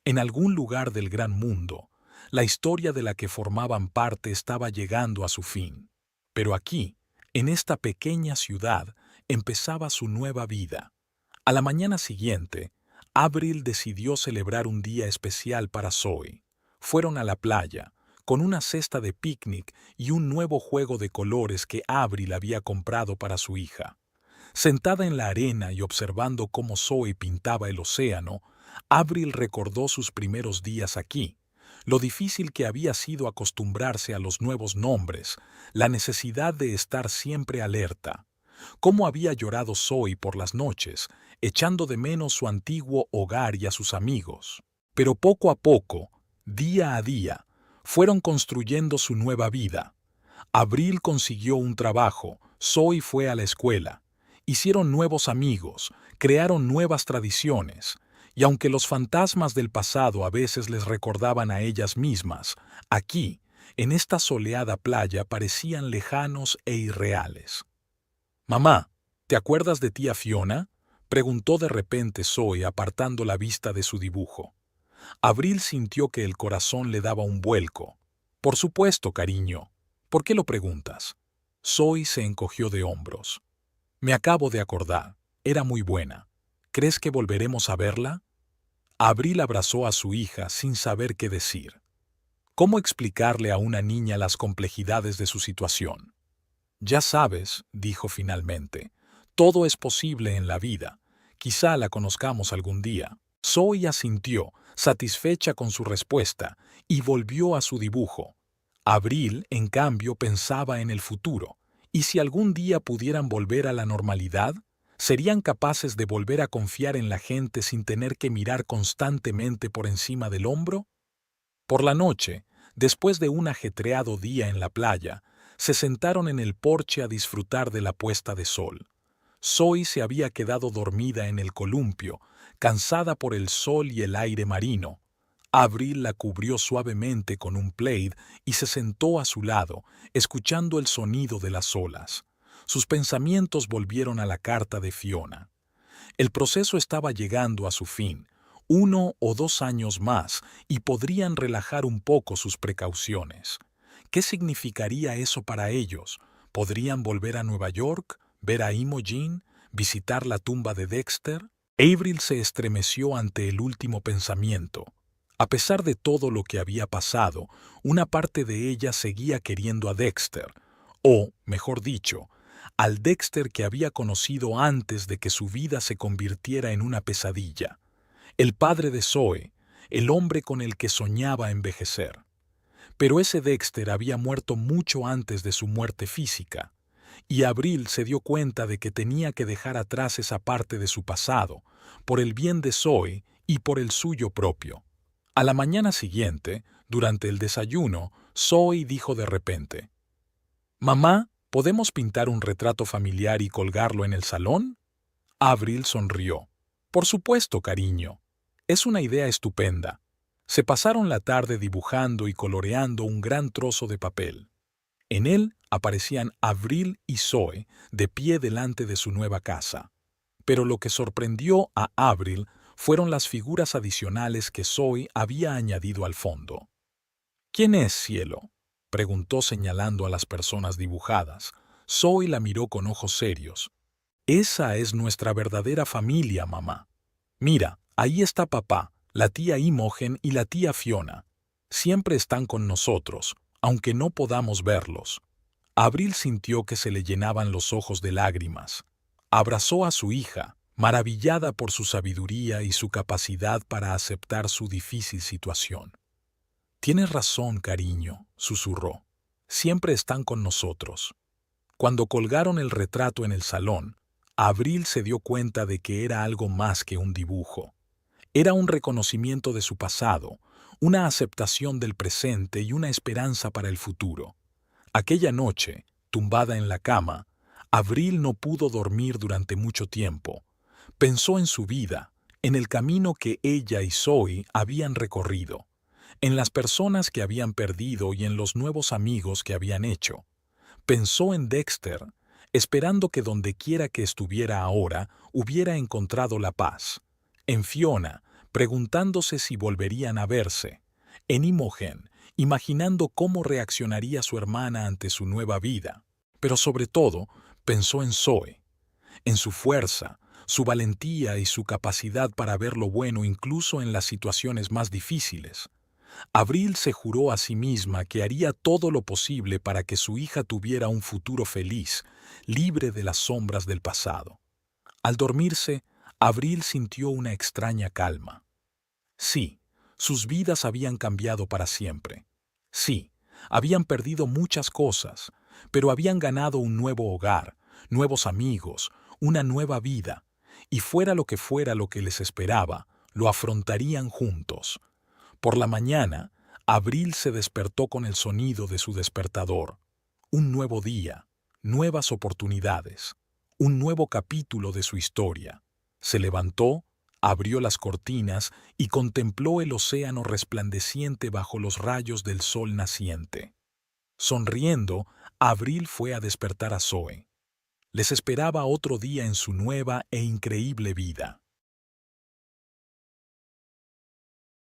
En algún lugar del gran mundo, la historia de la que formaban parte estaba llegando a su fin. Pero aquí, en esta pequeña ciudad, empezaba su nueva vida. A la mañana siguiente, Avril decidió celebrar un día especial para Zoe. Fueron a la playa, con una cesta de picnic y un nuevo juego de colores que Avril había comprado para su hija. Sentada en la arena y observando cómo Zoe pintaba el océano, Avril recordó sus primeros días aquí, lo difícil que había sido acostumbrarse a los nuevos nombres, la necesidad de estar siempre alerta. Cómo había llorado Zoe por las noches, echando de menos su antiguo hogar y a sus amigos. Pero poco a poco, día a día, fueron construyendo su nueva vida. Avril consiguió un trabajo, Zoe fue a la escuela. Hicieron nuevos amigos, crearon nuevas tradiciones. Y aunque los fantasmas del pasado a veces les recordaban a ellas mismas, aquí, en esta soleada playa, parecían lejanos e irreales. «Mamá, ¿te acuerdas de tía Fiona?», preguntó de repente Zoe apartando la vista de su dibujo. Avril sintió que el corazón le daba un vuelco. «Por supuesto, cariño. ¿Por qué lo preguntas?». Zoe se encogió de hombros. Me acabo de acordar. Era muy buena. ¿Crees que volveremos a verla? Abril abrazó a su hija sin saber qué decir. ¿Cómo explicarle a una niña las complejidades de su situación? Ya sabes, dijo finalmente, todo es posible en la vida. Quizá la conozcamos algún día. Zoe asintió, satisfecha con su respuesta, y volvió a su dibujo. Abril, en cambio, pensaba en el futuro. ¿Y si algún día pudieran volver a la normalidad? ¿Serían capaces de volver a confiar en la gente sin tener que mirar constantemente por encima del hombro? Por la noche, después de un ajetreado día en la playa, se sentaron en el porche a disfrutar de la puesta de sol. Zoe se había quedado dormida en el columpio, cansada por el sol y el aire marino. Abril la cubrió suavemente con un plaid y se sentó a su lado, escuchando el sonido de las olas. Sus pensamientos volvieron a la carta de Fiona. El proceso estaba llegando a su fin, 1 o 2 años más, y podrían relajar un poco sus precauciones. ¿Qué significaría eso para ellos? ¿Podrían volver a Nueva York, ver a Imogen, visitar la tumba de Dexter? Avril se estremeció ante el último pensamiento. A pesar de todo lo que había pasado, una parte de ella seguía queriendo a Dexter, o, mejor dicho, al Dexter que había conocido antes de que su vida se convirtiera en una pesadilla. El padre de Zoe, el hombre con el que soñaba envejecer. Pero ese Dexter había muerto mucho antes de su muerte física, y Abril se dio cuenta de que tenía que dejar atrás esa parte de su pasado, por el bien de Zoe y por el suyo propio. A la mañana siguiente, durante el desayuno, Zoe dijo de repente: «Mamá, ¿podemos pintar un retrato familiar y colgarlo en el salón?» Abril sonrió. «Por supuesto, cariño. Es una idea estupenda». Se pasaron la tarde dibujando y coloreando un gran trozo de papel. En él aparecían Abril y Zoe de pie delante de su nueva casa. Pero lo que sorprendió a Abril fueron las figuras adicionales que Zoe había añadido al fondo. «¿Quién es, cielo?», preguntó señalando a las personas dibujadas. Zoe la miró con ojos serios. «Esa es nuestra verdadera familia, mamá. Mira, ahí está papá, la tía Imogen y la tía Fiona. Siempre están con nosotros, aunque no podamos verlos». Abril sintió que se le llenaban los ojos de lágrimas. Abrazó a su hija, maravillada por su sabiduría y su capacidad para aceptar su difícil situación. «Tienes razón, cariño», susurró. «Siempre están con nosotros». Cuando colgaron el retrato en el salón, Abril se dio cuenta de que era algo más que un dibujo. Era un reconocimiento de su pasado, una aceptación del presente y una esperanza para el futuro. Aquella noche, tumbada en la cama, Abril no pudo dormir durante mucho tiempo. Pensó en su vida, en el camino que ella y Zoe habían recorrido, en las personas que habían perdido y en los nuevos amigos que habían hecho. Pensó en Dexter, esperando que dondequiera que estuviera ahora hubiera encontrado la paz. En Fiona, preguntándose si volverían a verse. En Imogen, imaginando cómo reaccionaría su hermana ante su nueva vida. Pero sobre todo, pensó en Zoe, en su fuerza, su valentía y su capacidad para ver lo bueno incluso en las situaciones más difíciles. Abril se juró a sí misma que haría todo lo posible para que su hija tuviera un futuro feliz, libre de las sombras del pasado. Al dormirse, Abril sintió una extraña calma. Sí, sus vidas habían cambiado para siempre. Sí, habían perdido muchas cosas, pero habían ganado un nuevo hogar, nuevos amigos, una nueva vida, y fuera lo que les esperaba, lo afrontarían juntos. Por la mañana, Abril se despertó con el sonido de su despertador. Un nuevo día, nuevas oportunidades, un nuevo capítulo de su historia. Se levantó, abrió las cortinas y contempló el océano resplandeciente bajo los rayos del sol naciente. Sonriendo, Abril fue a despertar a Zoe. Les esperaba otro día en su nueva e increíble vida.